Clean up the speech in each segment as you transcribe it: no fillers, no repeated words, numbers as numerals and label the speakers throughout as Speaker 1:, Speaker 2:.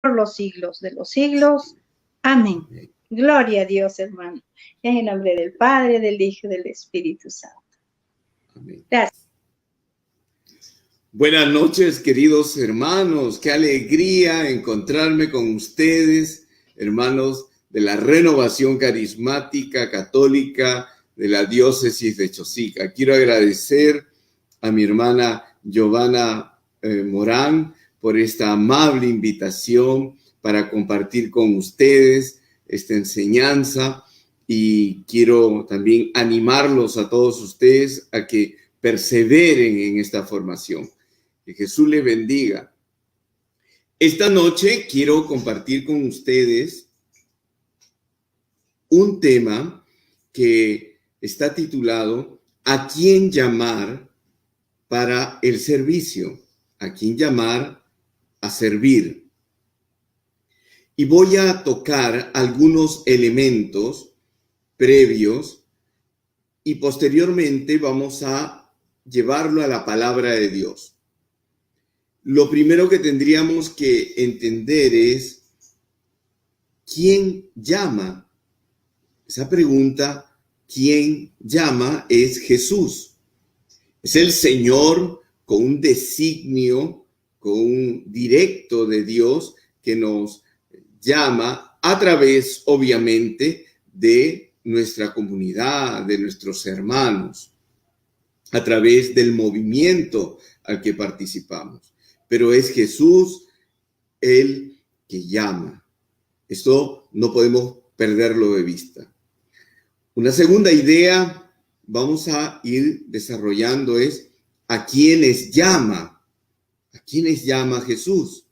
Speaker 1: por los siglos de los siglos. Amén. Gloria a Dios, hermano. En el nombre del Padre, del Hijo y del Espíritu Santo.
Speaker 2: Amén.
Speaker 1: Gracias.
Speaker 2: Buenas noches, queridos hermanos. Qué alegría encontrarme con ustedes, hermanos de la Renovación Carismática Católica de la Diócesis de Chosica. Quiero agradecer a mi hermana Giovanna Morán por esta amable invitación para compartir con ustedes esta enseñanza, y quiero también animarlos a todos ustedes a que perseveren en esta formación. Que Jesús les bendiga. Esta noche quiero compartir con ustedes un tema que está titulado ¿A quién llamar para el servicio? ¿A quién llamar a servir? Y voy a tocar algunos elementos previos y posteriormente vamos a llevarlo a la palabra de Dios. Lo primero que tendríamos que entender es ¿quién llama? Esa pregunta, ¿quién llama? Es Jesús. Es el Señor con un designio, con un directo de Dios que nos llama a través, obviamente, de nuestra comunidad, de nuestros hermanos, a través del movimiento al que participamos. Pero es Jesús el que llama. Esto no podemos perderlo de vista. Una segunda idea vamos a ir desarrollando es ¿a quiénes llama? ¿A quiénes llama Jesús?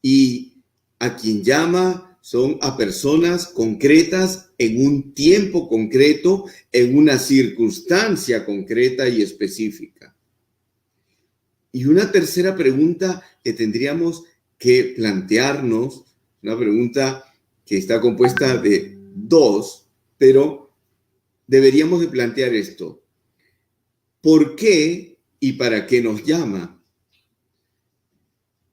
Speaker 2: Y a quien llama son a personas concretas en un tiempo concreto, en una circunstancia concreta y específica. Y una tercera pregunta que tendríamos que plantearnos, una pregunta que está compuesta de dos, pero deberíamos de plantear esto. ¿Por qué y para qué nos llama?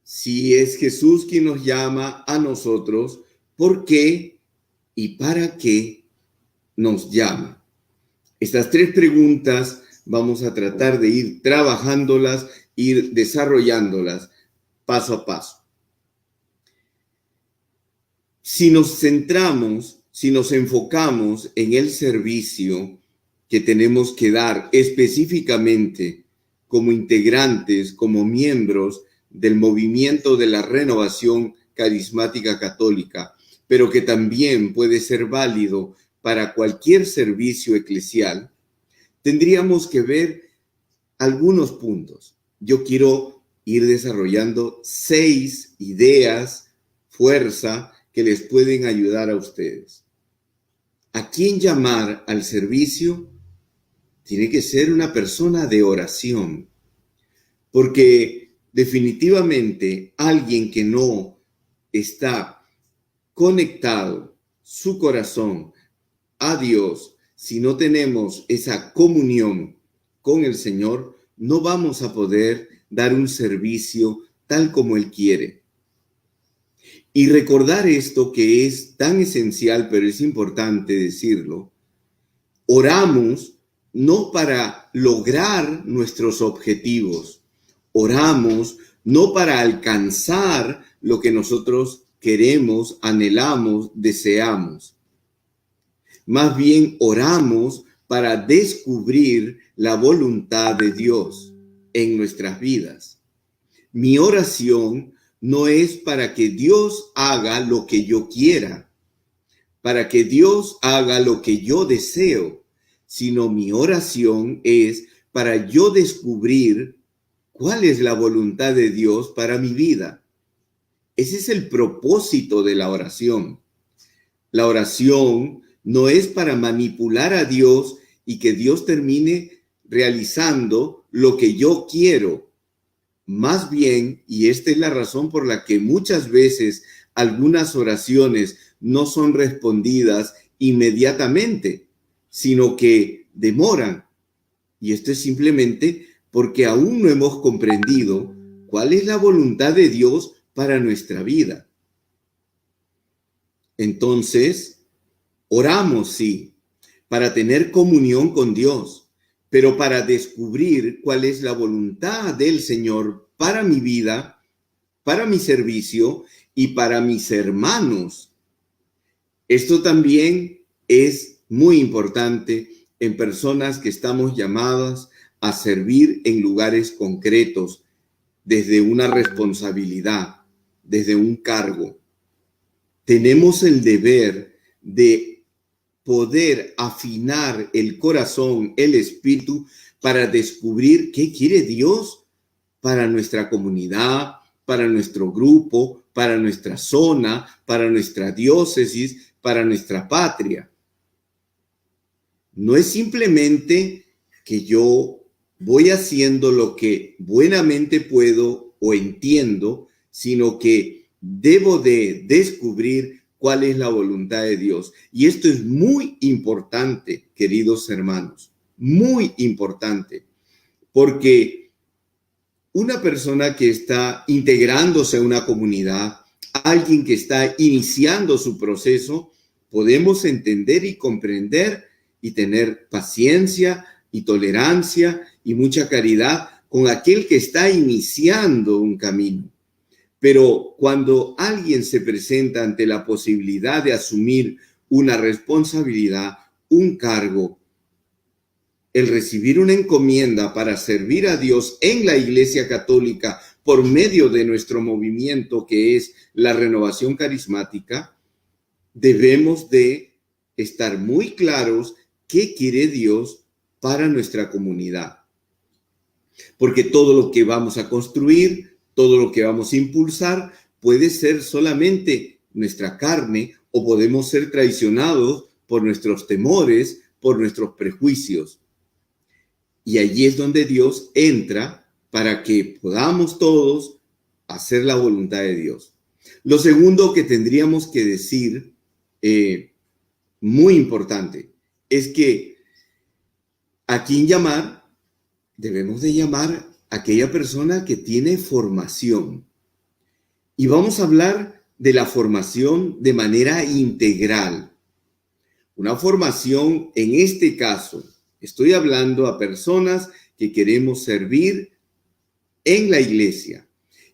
Speaker 2: Si es Jesús quien nos llama a nosotros, ¿por qué y para qué nos llama? Estas tres preguntas vamos a tratar de ir trabajándolas, ir desarrollándolas paso a paso. Si nos centramos, si nos enfocamos en el servicio que tenemos que dar específicamente como integrantes, como miembros del movimiento de la Renovación Carismática Católica, pero que también puede ser válido para cualquier servicio eclesial, tendríamos que ver algunos puntos. Yo quiero ir desarrollando 6 ideas, fuerza, que les pueden ayudar a ustedes. ¿A quién llamar al servicio? Tiene que ser una persona de oración, porque definitivamente alguien que no está conectado su corazón a Dios, si no tenemos esa comunión con el Señor, no vamos a poder dar un servicio tal como Él quiere. Y recordar esto que es tan esencial, pero es importante decirlo, oramos no para lograr nuestros objetivos, oramos no para alcanzar lo que nosotros queremos, anhelamos, deseamos. Más bien oramos para descubrir la voluntad de Dios en nuestras vidas. Mi oración no es para que Dios haga lo que yo quiera, para que Dios haga lo que yo deseo, sino mi oración es para yo descubrir cuál es la voluntad de Dios para mi vida. Ese es el propósito de la oración. La oración no es para manipular a Dios y que Dios termine realizando lo que yo quiero. Más bien, y esta es la razón por la que muchas veces algunas oraciones no son respondidas inmediatamente, sino que demoran. Y esto es simplemente porque aún no hemos comprendido cuál es la voluntad de Dios para nuestra vida. Entonces, oramos, sí, para tener comunión con Dios, pero para descubrir cuál es la voluntad del Señor para mi vida, para mi servicio y para mis hermanos. Esto también es muy importante en personas que estamos llamadas a servir en lugares concretos, desde una responsabilidad, desde un cargo. Tenemos el deber de poder afinar el corazón, el espíritu, para descubrir qué quiere Dios para nuestra comunidad, para nuestro grupo, para nuestra zona, para nuestra diócesis, para nuestra patria. No es simplemente que yo voy haciendo lo que buenamente puedo o entiendo, sino que debo de descubrir cuál es la voluntad de Dios. Y esto es muy importante, queridos hermanos, muy importante, porque una persona que está integrándose a una comunidad, alguien que está iniciando su proceso, podemos entender y comprender y tener paciencia y tolerancia y mucha caridad con aquel que está iniciando un camino. Pero cuando alguien se presenta ante la posibilidad de asumir una responsabilidad, un cargo, el recibir una encomienda para servir a Dios en la Iglesia Católica por medio de nuestro movimiento que es la renovación carismática, debemos de estar muy claros qué quiere Dios para nuestra comunidad. Porque todo lo que vamos a construir, todo lo que vamos a impulsar, puede ser solamente nuestra carne o podemos ser traicionados por nuestros temores, por nuestros prejuicios. Y allí es donde Dios entra para que podamos todos hacer la voluntad de Dios. Lo segundo que tendríamos que decir, muy importante, es que a quién llamar, debemos de llamar a aquella persona que tiene formación. Y vamos a hablar de la formación de manera integral. Una formación, en este caso, estoy hablando a personas que queremos servir en la iglesia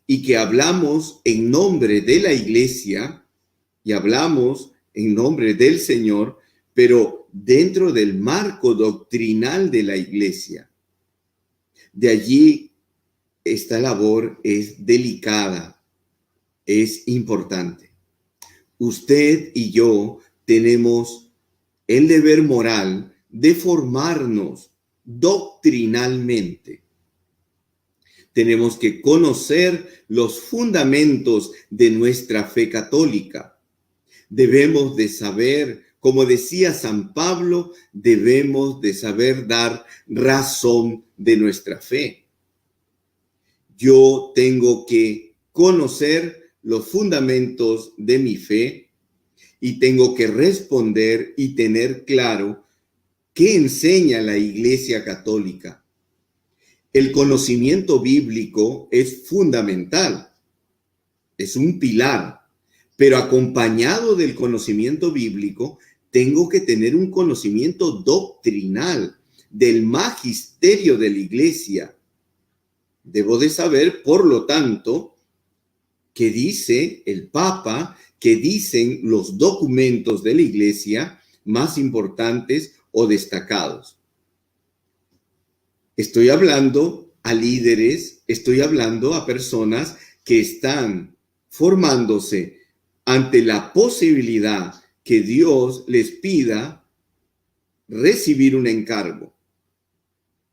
Speaker 2: y que hablamos en nombre de la iglesia y hablamos en nombre del Señor, pero dentro del marco doctrinal de la iglesia. De allí, esta labor es delicada, es importante. Usted y yo tenemos el deber moral de formarnos doctrinalmente. Tenemos que conocer los fundamentos de nuestra fe católica. Debemos de saber, como decía San Pablo, debemos de saber dar razón de nuestra fe. Yo tengo que conocer los fundamentos de mi fe y tengo que responder y tener claro qué enseña la Iglesia Católica. El conocimiento bíblico es fundamental, es un pilar, pero acompañado del conocimiento bíblico, tengo que tener un conocimiento doctrinal del magisterio de la Iglesia. Debo de saber, por lo tanto, qué dice el Papa, qué dicen los documentos de la Iglesia más importantes o destacados. Estoy hablando a líderes, estoy hablando a personas que están formándose ante la posibilidad que Dios les pida recibir un encargo.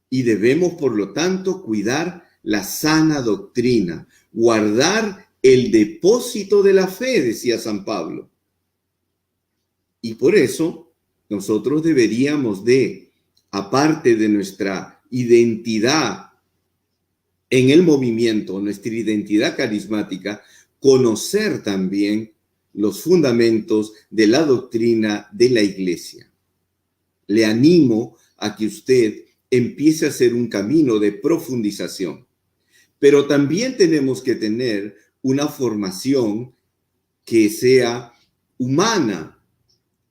Speaker 2: Y debemos, por lo tanto, cuidar la sana doctrina, guardar el depósito de la fe, decía San Pablo. Y por eso nosotros deberíamos de, aparte de nuestra identidad en el movimiento, nuestra identidad carismática, conocer también los fundamentos de la doctrina de la Iglesia. Le animo a que usted empiece a hacer un camino de profundización. Pero también tenemos que tener una formación que sea humana.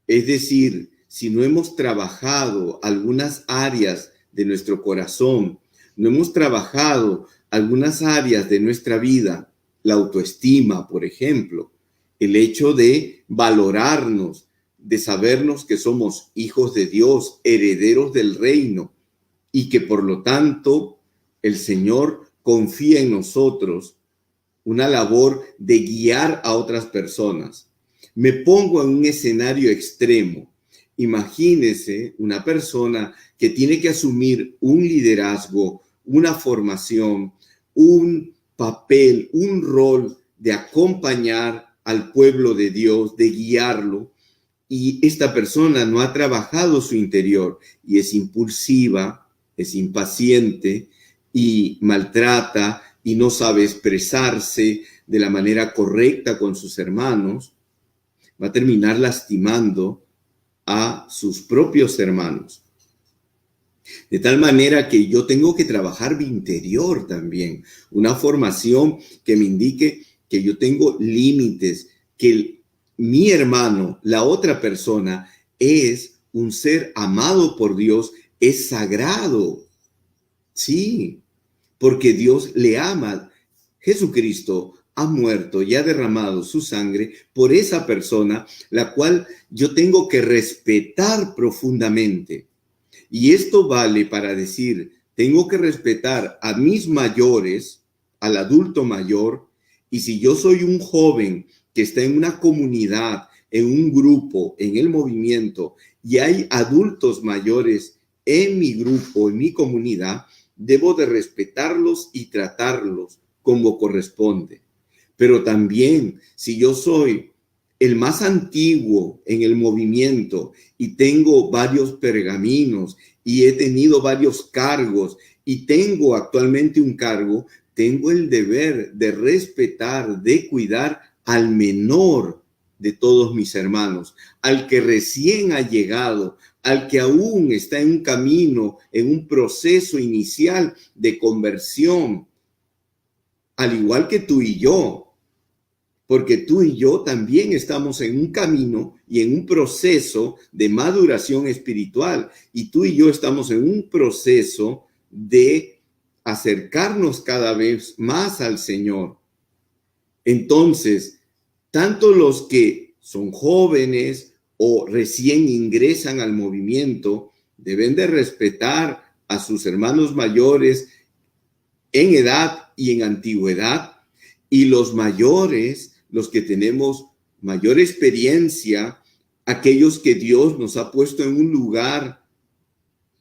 Speaker 2: Es decir, si no hemos trabajado algunas áreas de nuestro corazón, no hemos trabajado algunas áreas de nuestra vida, la autoestima, por ejemplo, el hecho de valorarnos, de sabernos que somos hijos de Dios, herederos del reino, y que por lo tanto el Señor confía en nosotros una labor de guiar a otras personas. Me pongo en un escenario extremo. Imagínese una persona que tiene que asumir un liderazgo, una formación, un papel, un rol de acompañar al pueblo de Dios, de guiarlo, y esta persona no ha trabajado su interior y es impulsiva, es impaciente y maltrata y no sabe expresarse de la manera correcta con sus hermanos, va a terminar lastimando a sus propios hermanos. De tal manera que yo tengo que trabajar mi interior también, una formación que me indique que yo tengo límites, que mi hermano, la otra persona, es un ser amado por Dios, es sagrado. Sí, porque Dios le ama. Jesucristo ha muerto y ha derramado su sangre por esa persona, la cual yo tengo que respetar profundamente. Y esto vale para decir, tengo que respetar a mis mayores, al adulto mayor, y si yo soy un joven que está en una comunidad, en un grupo, en el movimiento, y hay adultos mayores en mi grupo, en mi comunidad, debo de respetarlos y tratarlos como corresponde. Pero también, si yo soy el más antiguo en el movimiento y tengo varios pergaminos y he tenido varios cargos y tengo actualmente un cargo, tengo el deber de respetar, de cuidar al menor de todos mis hermanos, al que recién ha llegado, al que aún está en un camino, en un proceso inicial de conversión, al igual que tú y yo. Porque tú y yo también estamos en un camino y en un proceso de maduración espiritual. Y tú y yo estamos en un proceso de acercarnos cada vez más al Señor. Entonces, tanto los que son jóvenes o recién ingresan al movimiento deben de respetar a sus hermanos mayores en edad y en antigüedad. Y los mayores, los que tenemos mayor experiencia, aquellos que Dios nos ha puesto en un lugar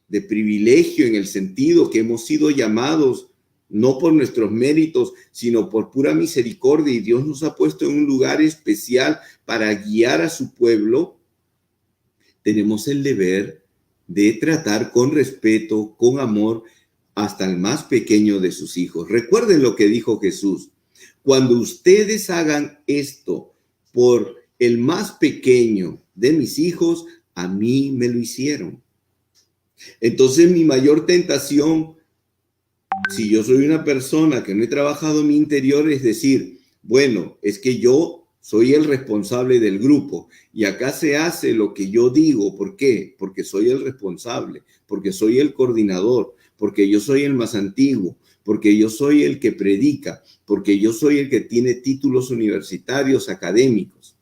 Speaker 2: de privilegio en el sentido que hemos sido llamados no por nuestros méritos, sino por pura misericordia, y Dios nos ha puesto en un lugar especial para guiar a su pueblo, tenemos el deber de tratar con respeto, con amor, hasta el más pequeño de sus hijos. Recuerden lo que dijo Jesús: cuando ustedes hagan esto por el más pequeño de mis hijos, a mí me lo hicieron. Entonces, mi mayor tentación, si yo soy una persona que no he trabajado mi interior, es decir, bueno, es que yo soy el responsable del grupo y acá se hace lo que yo digo. ¿Por qué? Porque soy el responsable, porque soy el coordinador, porque yo soy el más antiguo, porque yo soy el que predica, porque yo soy el que tiene títulos universitarios, académicos.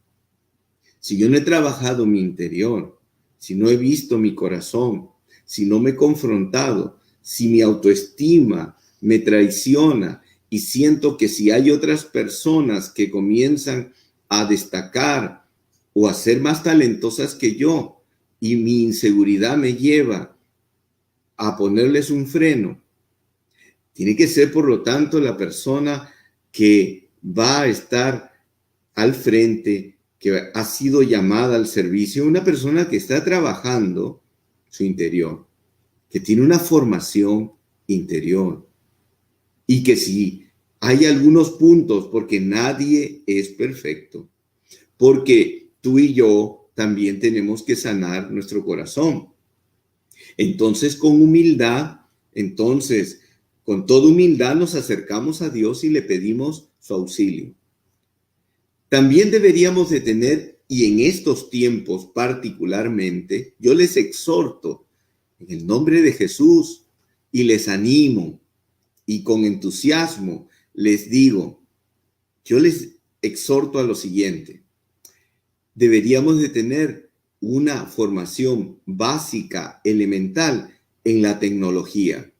Speaker 2: Si yo no he trabajado mi interior, si no he visto mi corazón, si no me he confrontado, si mi autoestima me traiciona y siento que si hay otras personas que comienzan a destacar o a ser más talentosas que yo y mi inseguridad me lleva a ponerles un freno, tiene que ser, por lo tanto, la persona que va a estar al frente, que ha sido llamada al servicio, una persona que está trabajando su interior, que tiene una formación interior, y que si hay algunos puntos, porque nadie es perfecto, porque tú y yo también tenemos que sanar nuestro corazón. Entonces, con humildad, con toda humildad nos acercamos a Dios y le pedimos su auxilio. También deberíamos de tener Y en estos tiempos particularmente, yo les exhorto en el nombre de Jesús y les animo y con entusiasmo les digo, yo les exhorto a lo siguiente. Deberíamos de tener una formación básica, elemental en la tecnología.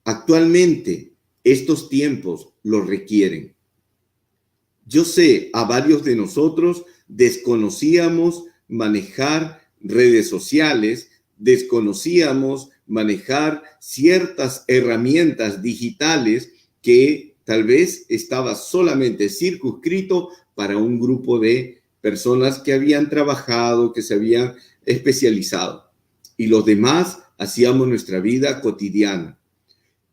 Speaker 2: Actualmente, estos tiempos lo requieren. Yo sé, a varios de nosotros desconocíamos manejar redes sociales, desconocíamos manejar ciertas herramientas digitales que tal vez estaba solamente circunscrito para un grupo de personas que habían trabajado, que se habían especializado. Y los demás hacíamos nuestra vida cotidiana.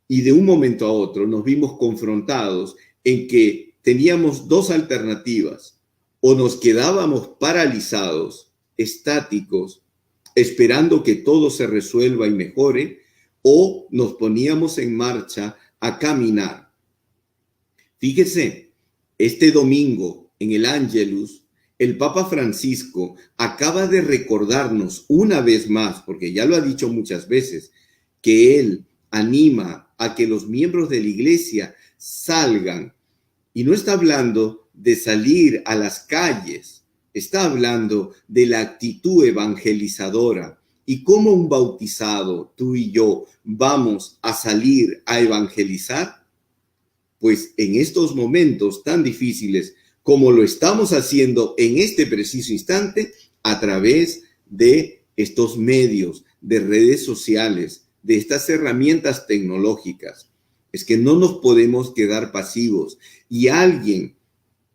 Speaker 2: Y de un momento a otro nos vimos confrontados en que teníamos dos alternativas: o nos quedábamos paralizados, estáticos, esperando que todo se resuelva y mejore, o nos poníamos en marcha a caminar. Fíjese, este domingo en el Ángelus, el Papa Francisco acaba de recordarnos una vez más, porque ya lo ha dicho muchas veces, que él anima a que los miembros de la iglesia salgan. Y no está hablando de salir a las calles, está hablando de la actitud evangelizadora. ¿Y cómo un bautizado, tú y yo, vamos a salir a evangelizar? Pues en estos momentos tan difíciles, como lo estamos haciendo en este preciso instante, a través de estos medios, de redes sociales, de estas herramientas tecnológicas. Es que no nos podemos quedar pasivos. Y alguien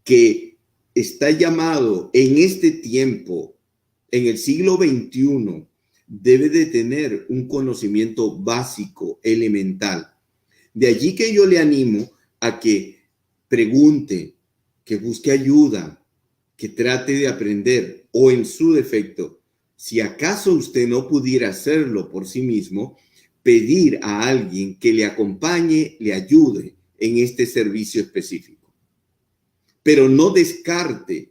Speaker 2: que está llamado en este tiempo, en el siglo XXI, debe de tener un conocimiento básico, elemental. De allí que yo le animo a que pregunte, que busque ayuda, que trate de aprender, o en su defecto, si acaso usted no pudiera hacerlo por sí mismo, pedir a alguien que le acompañe, le ayude en este servicio específico. Pero no descarte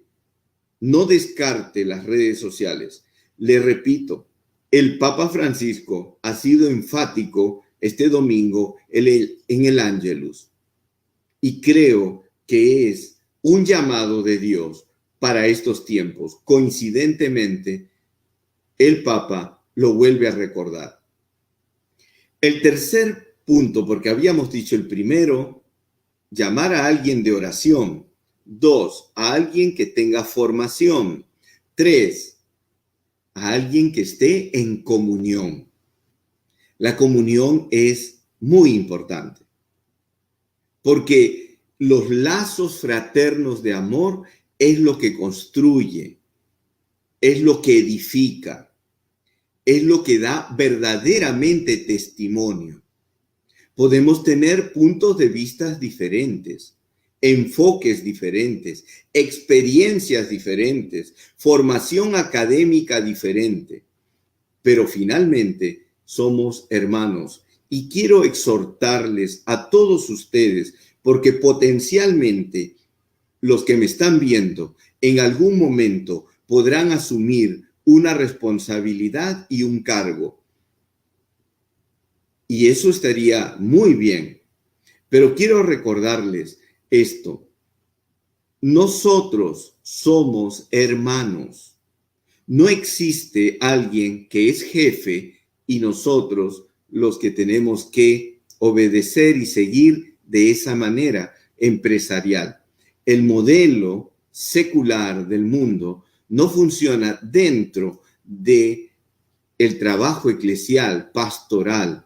Speaker 2: las redes sociales. Le repito, el Papa Francisco ha sido enfático este domingo en el Ángelus. Y creo que es un llamado de Dios para estos tiempos. Coincidentemente, el Papa lo vuelve a recordar. El tercer punto, porque habíamos dicho el primero, llamar a alguien de oración. 2, a alguien que tenga formación. 3, a alguien que esté en comunión. La comunión es muy importante, porque los lazos fraternos de amor es lo que construye, es lo que edifica, es lo que da verdaderamente testimonio. Podemos tener puntos de vista diferentes, enfoques diferentes, experiencias diferentes, formación académica diferente, pero finalmente somos hermanos. Y quiero exhortarles a todos ustedes, porque potencialmente los que me están viendo en algún momento podrán asumir una responsabilidad y un cargo. Y eso estaría muy bien. Pero quiero recordarles esto. Nosotros somos hermanos. No existe alguien que es jefe y nosotros los que tenemos que obedecer y seguir de esa manera empresarial. El modelo secular del mundo no funciona dentro de el trabajo eclesial, pastoral.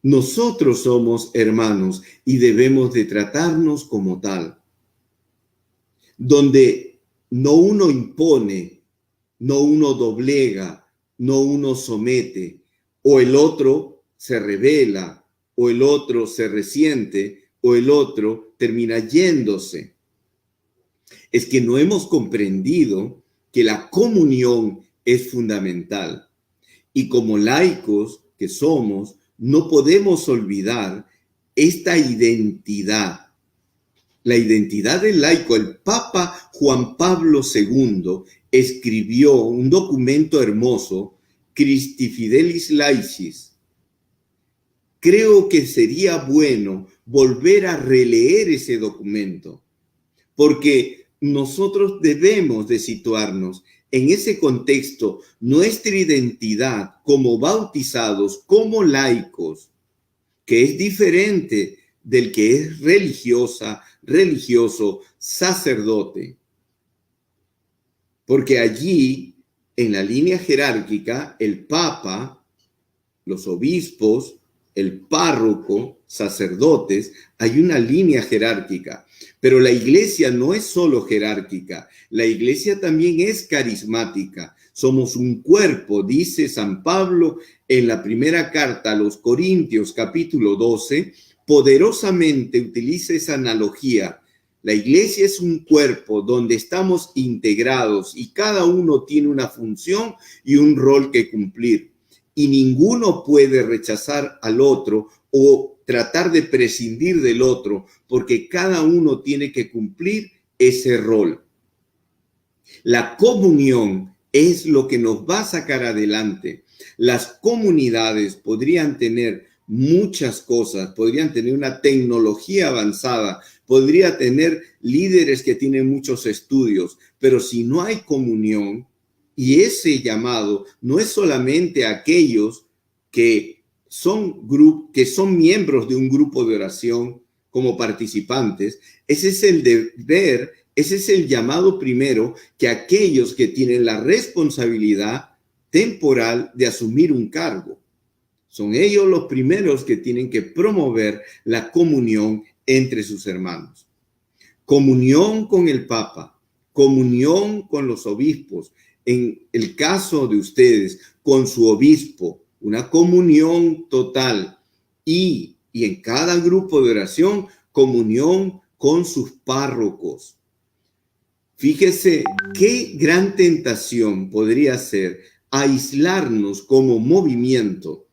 Speaker 2: Nosotros somos hermanos y debemos de tratarnos como tal. Donde no uno impone, no uno doblega, no uno somete, o el otro se rebela, o el otro se resiente, o el otro termina yéndose. Es que no hemos comprendido que la comunión es fundamental. Y como laicos que somos, no podemos olvidar esta identidad. la identidad del laico. El Papa Juan Pablo II escribió un documento hermoso, Christi Fidelis Laicis. Creo que sería bueno volver a releer ese documento, porque nosotros debemos de situarnos en ese contexto. Nuestra identidad como bautizados, como laicos, que es diferente del que es religioso, sacerdote. Porque allí, en la línea jerárquica, el Papa, los obispos, el párroco, sacerdotes, hay una línea jerárquica. Pero la iglesia no es solo jerárquica, la iglesia también es carismática. Somos un cuerpo, dice San Pablo en la primera carta a los Corintios, capítulo 12, poderosamente utiliza esa analogía. La iglesia es un cuerpo donde estamos integrados y cada uno tiene una función y un rol que cumplir. Y ninguno puede rechazar al otro o tratar de prescindir del otro, porque cada uno tiene que cumplir ese rol. La comunión es lo que nos va a sacar adelante. Las comunidades podrían tener muchas cosas, podrían tener una tecnología avanzada, podría tener líderes que tienen muchos estudios, pero si no hay comunión, y ese llamado no es solamente a aquellos que son miembros de un grupo de oración como participantes, ese es el deber, ese es el llamado primero, que aquellos que tienen la responsabilidad temporal de asumir un cargo. Son ellos los primeros que tienen que promover la comunión entre sus hermanos. Comunión con el Papa, comunión con los obispos. En el caso de ustedes, con su obispo, una comunión total. Y en cada grupo de oración, comunión con sus párrocos. Fíjese qué gran tentación podría ser aislarnos como movimiento.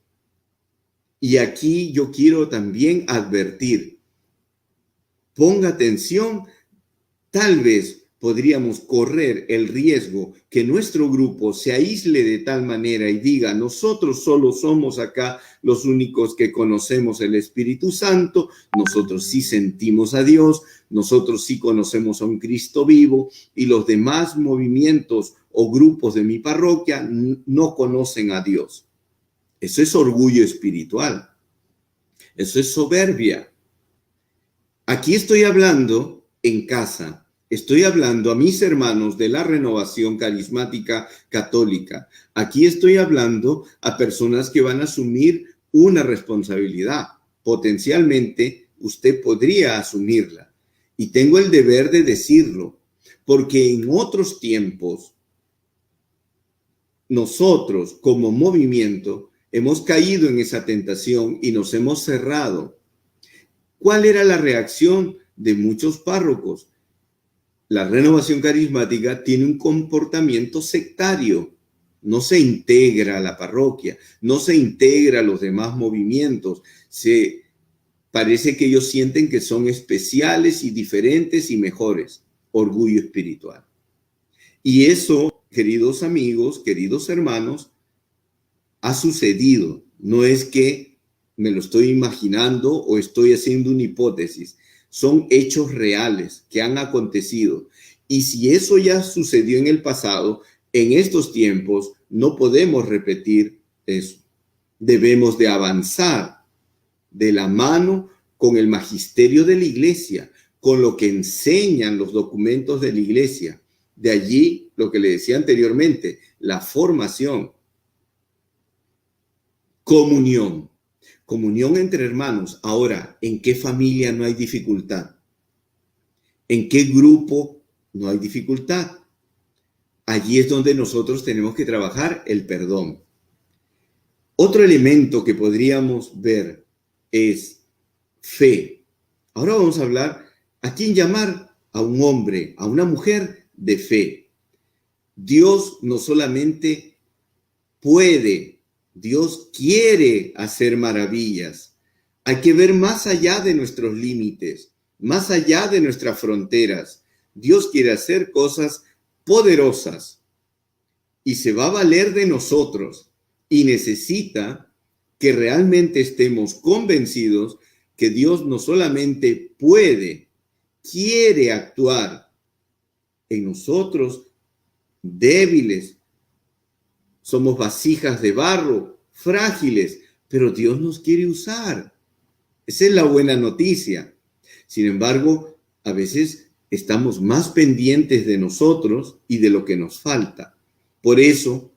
Speaker 2: Y aquí yo quiero también advertir, ponga atención, tal vez podríamos correr el riesgo que nuestro grupo se aísle de tal manera y diga, nosotros solo somos acá los únicos que conocemos el Espíritu Santo, nosotros sí sentimos a Dios, nosotros sí conocemos a un Cristo vivo y los demás movimientos o grupos de mi parroquia no conocen a Dios. Eso es orgullo espiritual. Eso es soberbia. Aquí estoy hablando en casa. Estoy hablando a mis hermanos de la Renovación Carismática Católica. Aquí estoy hablando a personas que van a asumir una responsabilidad. Potencialmente, usted podría asumirla. Y tengo el deber de decirlo, porque en otros tiempos, nosotros como movimiento hemos caído en esa tentación y nos hemos cerrado. ¿Cuál era la reacción de muchos párrocos? La Renovación Carismática tiene un comportamiento sectario. No se integra a la parroquia, no se integra a los demás movimientos. Parece que ellos sienten que son especiales y diferentes y mejores. Orgullo espiritual. Y eso, queridos amigos, queridos hermanos, ha sucedido. No es que me lo estoy imaginando o estoy haciendo una hipótesis. Son hechos reales que han acontecido. Y si eso ya sucedió en el pasado, en estos tiempos no podemos repetir eso. Debemos de avanzar de la mano con el magisterio de la iglesia, con lo que enseñan los documentos de la iglesia. De allí, lo que le decía anteriormente, la formación. Comunión. Comunión entre hermanos. Ahora, ¿en qué familia no hay dificultad? ¿En qué grupo no hay dificultad? Allí es donde nosotros tenemos que trabajar el perdón. Otro elemento que podríamos ver es fe. Ahora vamos a hablar a quién llamar, a un hombre, a una mujer de fe. Dios no solamente puede, Dios quiere hacer maravillas. Hay que ver más allá de nuestros límites. más allá de nuestras fronteras. Dios quiere hacer cosas poderosas y se va a valer de nosotros y necesita que realmente estemos convencidos que Dios no solamente puede, quiere actuar en nosotros débiles. Somos vasijas de barro, frágiles, pero Dios nos quiere usar. Esa es la buena noticia. Sin embargo, a veces estamos más pendientes de nosotros y de lo que nos falta. Por eso,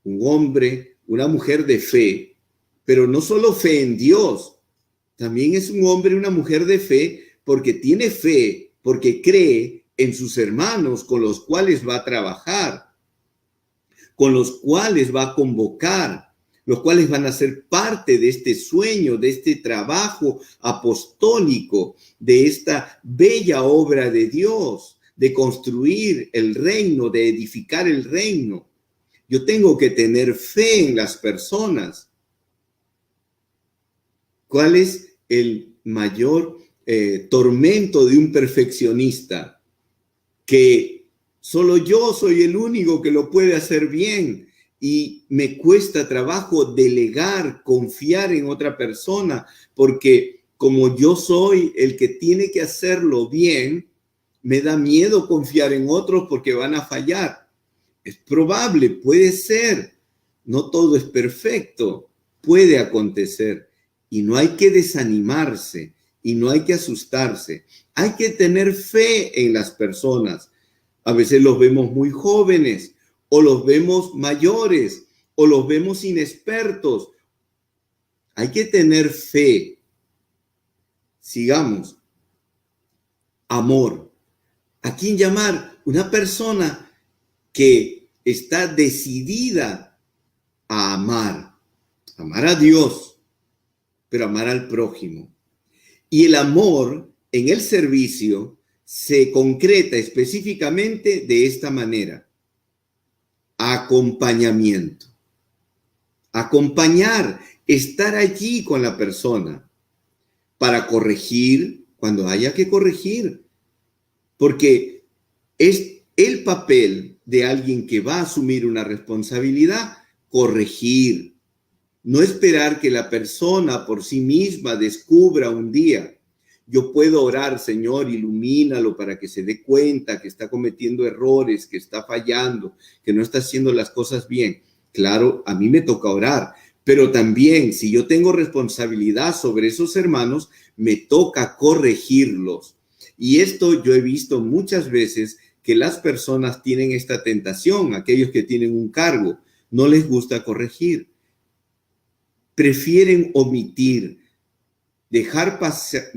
Speaker 2: un hombre, una mujer de fe, pero no solo fe en Dios, también es un hombre, una mujer de fe, porque tiene fe, porque cree en sus hermanos con los cuales va a trabajar, con los cuales va a convocar, los cuales van a ser parte de este sueño, de este trabajo apostólico, de esta bella obra de Dios, de construir el reino, de edificar el reino. Yo tengo que tener fe en las personas. ¿Cuál es el mayor tormento de un perfeccionista? Que solo yo soy el único que lo puede hacer bien y me cuesta trabajo delegar, confiar en otra persona, porque como yo soy el que tiene que hacerlo bien, me da miedo confiar en otros porque van a fallar. Es probable, puede ser. No todo es perfecto, puede acontecer. Y no hay que desanimarse y no hay que asustarse. Hay que tener fe en las personas. A veces los vemos muy jóvenes o los vemos mayores o los vemos inexpertos. Hay que tener fe. Sigamos. Amor. ¿A quién llamar? Una persona que está decidida a amar. Amar a Dios, pero amar al prójimo. Y el amor en el servicio se concreta específicamente de esta manera. Acompañamiento. Acompañar, estar allí con la persona para corregir cuando haya que corregir. Porque es el papel de alguien que va a asumir una responsabilidad, corregir. No esperar que la persona por sí misma descubra un día. Yo puedo orar, Señor, ilumínalo para que se dé cuenta que está cometiendo errores, que está fallando, que no está haciendo las cosas bien. Claro, a mí me toca orar, pero también si yo tengo responsabilidad sobre esos hermanos, me toca corregirlos. Y esto yo he visto muchas veces que las personas tienen esta tentación, aquellos que tienen un cargo, no les gusta corregir. Prefieren omitir, dejar pasar,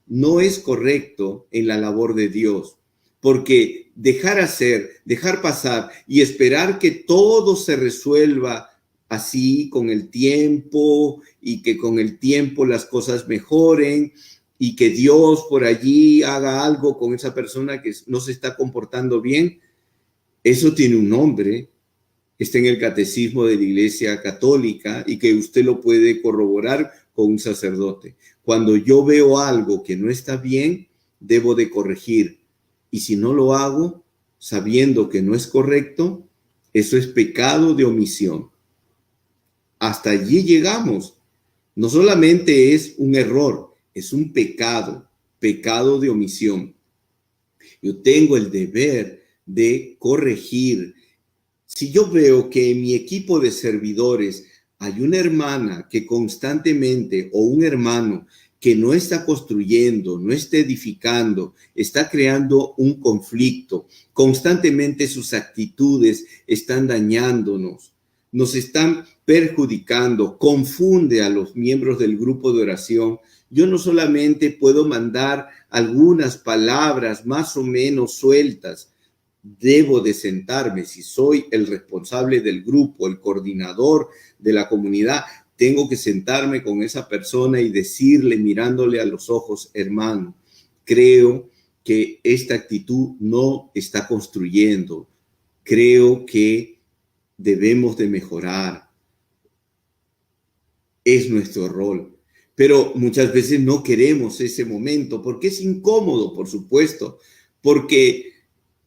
Speaker 2: no es correcto en la labor de Dios, porque dejar hacer, dejar pasar y esperar que todo se resuelva así con el tiempo y que con el tiempo las cosas mejoren y que Dios por allí haga algo con esa persona que no se está comportando bien, eso tiene un nombre. Está en el catecismo de la Iglesia Católica y que usted lo puede corroborar con un sacerdote. Cuando yo veo algo que no está bien, debo de corregir. Y si no lo hago, sabiendo que no es correcto, eso es pecado de omisión. Hasta allí llegamos. No solamente es un error, es un pecado de omisión. Yo tengo el deber de corregir. Si yo veo que en mi equipo de servidores hay una hermana que constantemente o un hermano que no está construyendo, no está edificando, está creando un conflicto, constantemente sus actitudes están dañándonos, nos están perjudicando, confunde a los miembros del grupo de oración, yo no solamente puedo mandar algunas palabras más o menos sueltas, debo de sentarme. Si soy el responsable del grupo, el coordinador de la comunidad, tengo que sentarme con esa persona y decirle, mirándole a los ojos, hermano, creo que esta actitud no está construyendo. Creo que debemos de mejorar. Es nuestro rol. Pero muchas veces no queremos ese momento porque es incómodo, por supuesto, porque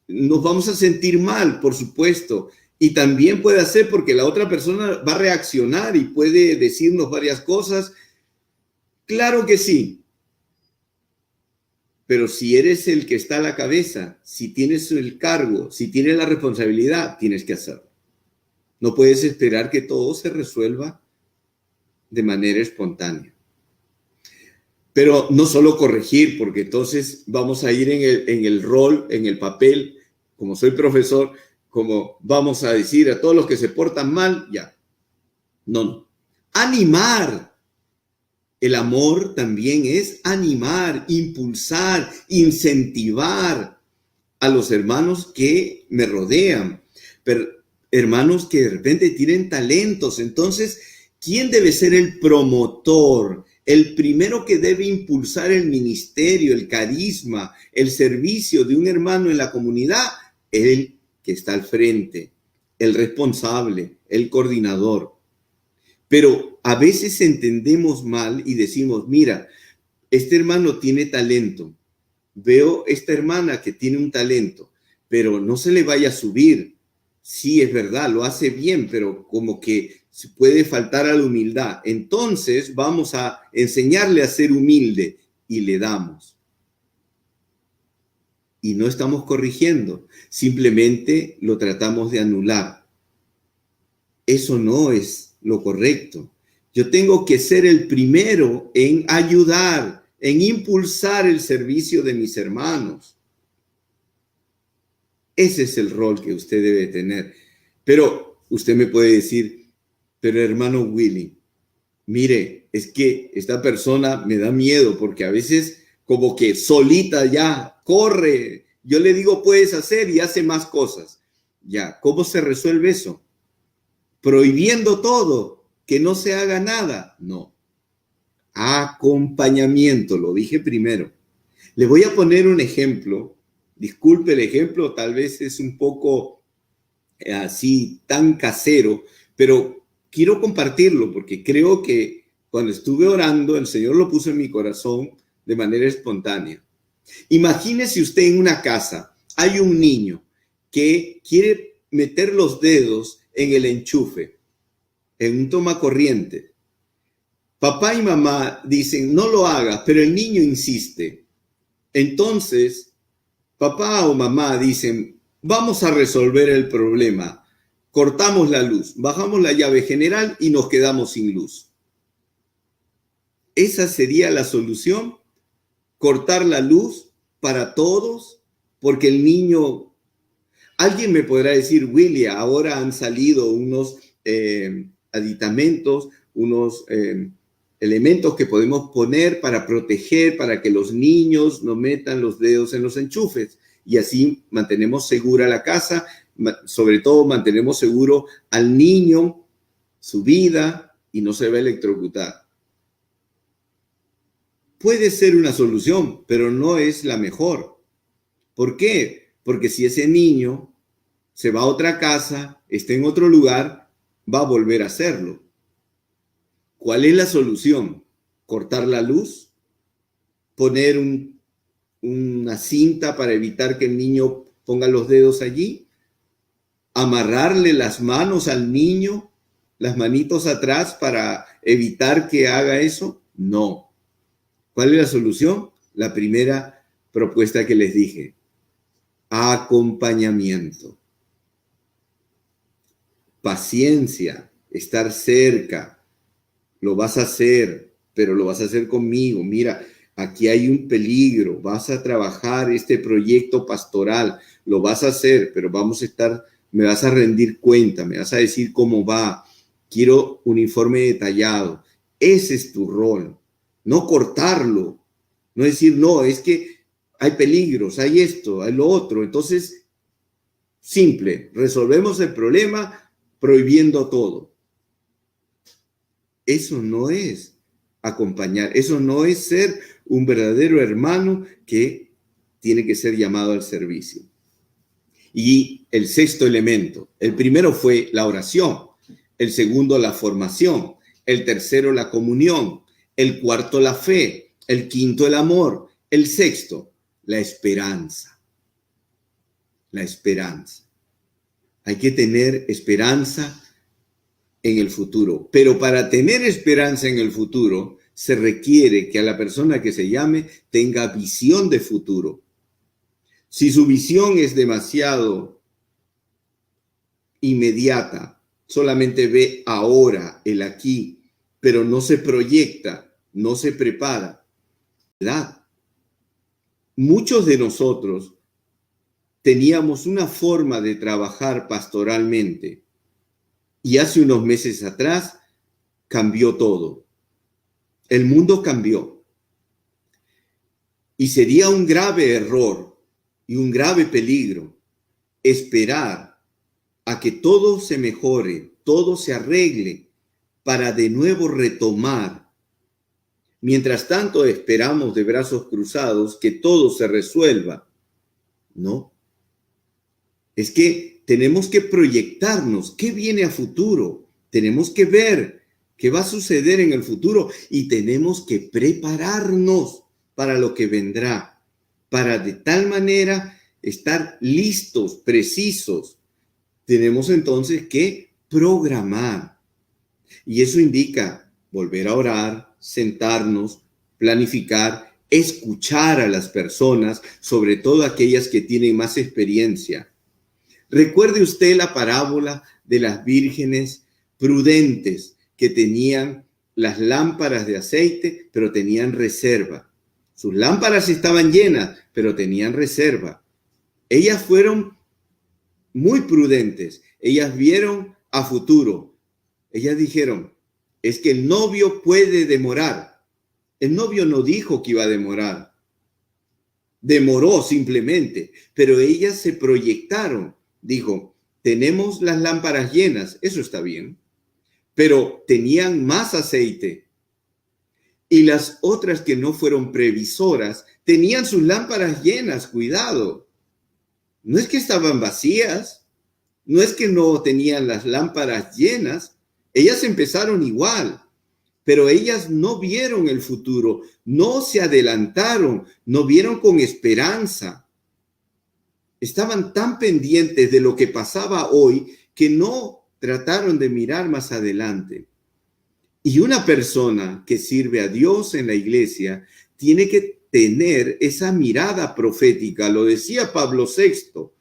Speaker 2: nos vamos a sentir mal, por supuesto, y también puede ser porque la otra persona va a reaccionar y puede decirnos varias cosas. Claro que sí, pero si eres el que está a la cabeza, si tienes el cargo, si tienes la responsabilidad, tienes que hacerlo. No puedes esperar que todo se resuelva de manera espontánea. Pero no solo corregir, porque entonces vamos a ir en el rol, en el papel, como soy profesor, como vamos a decir a todos los que se portan mal, ya. No. Animar. El amor también es animar, impulsar, incentivar a los hermanos que me rodean. Pero hermanos que de repente tienen talentos. Entonces, ¿quién debe ser el promotor? El primero que debe impulsar el ministerio, el carisma, el servicio de un hermano en la comunidad, el que está al frente, el responsable, el coordinador. Pero a veces entendemos mal y decimos, mira, este hermano tiene talento. Veo esta hermana que tiene un talento, pero no se le vaya a subir. Sí, es verdad, lo hace bien, pero como que se puede faltar a la humildad. Entonces vamos a enseñarle a ser humilde y le damos. Y no estamos corrigiendo, simplemente lo tratamos de anular. Eso no es lo correcto. Yo tengo que ser el primero en ayudar, en impulsar el servicio de mis hermanos. Ese es el rol que usted debe tener. Pero usted me puede decir, pero hermano Willy, mire, es que esta persona me da miedo porque a veces como que solita ya corre. Yo le digo, puedes hacer y hace más cosas. Ya, ¿cómo se resuelve eso? Prohibiendo todo, que no se haga nada. No. Acompañamiento, lo dije primero. Le voy a poner un ejemplo. Disculpe el ejemplo, tal vez es un poco así tan casero, pero quiero compartirlo porque creo que cuando estuve orando, el Señor lo puso en mi corazón de manera espontánea. Imagínese usted en una casa, hay un niño que quiere meter los dedos en el enchufe, en un tomacorriente. Papá y mamá dicen, no lo hagas, pero el niño insiste. Entonces, papá o mamá dicen, vamos a resolver el problema. Cortamos la luz, bajamos la llave general y nos quedamos sin luz. ¿Esa sería la solución? ¿Cortar la luz para todos? Porque el niño... Alguien me podrá decir, Willy, ahora han salido unos aditamentos, unos elementos que podemos poner para proteger, para que los niños no metan los dedos en los enchufes. Y así mantenemos segura la casa, sobre todo mantenemos seguro al niño, su vida, y no se va a electrocutar. Puede ser una solución, pero no es la mejor. ¿Por qué? Porque si ese niño se va a otra casa, está en otro lugar, va a volver a hacerlo. ¿Cuál es la solución? ¿Cortar la luz? ¿Poner una cinta para evitar que el niño ponga los dedos allí? ¿Amarrarle las manos al niño, las manitos atrás para evitar que haga eso? No. ¿Cuál es la solución? La primera propuesta que les dije. Acompañamiento. Paciencia, estar cerca. Lo vas a hacer, pero lo vas a hacer conmigo. Mira, aquí hay un peligro. Vas a trabajar este proyecto pastoral. Lo vas a hacer, pero vamos a estar, me vas a rendir cuenta, me vas a decir cómo va. Quiero un informe detallado. Ese es tu rol. No cortarlo. No decir, no, es que hay peligros, hay esto, hay lo otro. Entonces, simple, resolvemos el problema prohibiendo todo. Eso no es acompañar, eso no es ser un verdadero hermano que tiene que ser llamado al servicio. Y el sexto elemento, el primero fue la oración, el segundo la formación, el tercero la comunión, El cuarto, la fe. El quinto, el amor. El sexto, la esperanza. La esperanza. Hay que tener esperanza en el futuro. Pero para tener esperanza en el futuro, se requiere que a la persona que se llame tenga visión de futuro. Si su visión es demasiado inmediata, solamente ve ahora, el aquí, pero no se proyecta, no se prepara. ¿Verdad? Muchos de nosotros teníamos una forma de trabajar pastoralmente y hace unos meses atrás cambió todo. El mundo cambió. Y sería un grave error y un grave peligro esperar a que todo se mejore, todo se arregle para de nuevo retomar. Mientras tanto esperamos de brazos cruzados que todo se resuelva. No. Es que tenemos que proyectarnos qué viene a futuro. Tenemos que ver qué va a suceder en el futuro y tenemos que prepararnos para lo que vendrá, para de tal manera estar listos, precisos. Tenemos entonces que programar. Y eso indica volver a orar, sentarnos, planificar, escuchar a las personas, sobre todo aquellas que tienen más experiencia. Recuerde usted la parábola de las vírgenes prudentes que tenían las lámparas de aceite, pero tenían reserva. Sus lámparas estaban llenas, pero tenían reserva. Ellas fueron muy prudentes. Ellas vieron a futuro. Ellas dijeron, es que el novio puede demorar. El novio no dijo que iba a demorar. Demoró simplemente, pero ellas se proyectaron. Dijo, tenemos las lámparas llenas, eso está bien, pero tenían más aceite. Y las otras que no fueron previsoras tenían sus lámparas llenas, cuidado. No es que estaban vacías, no es que no tenían las lámparas llenas, ellas empezaron igual, pero ellas no vieron el futuro, no se adelantaron, no vieron con esperanza. Estaban tan pendientes de lo que pasaba hoy que no trataron de mirar más adelante. Y una persona que sirve a Dios en la iglesia tiene que tener esa mirada profética. Lo decía Pablo VI,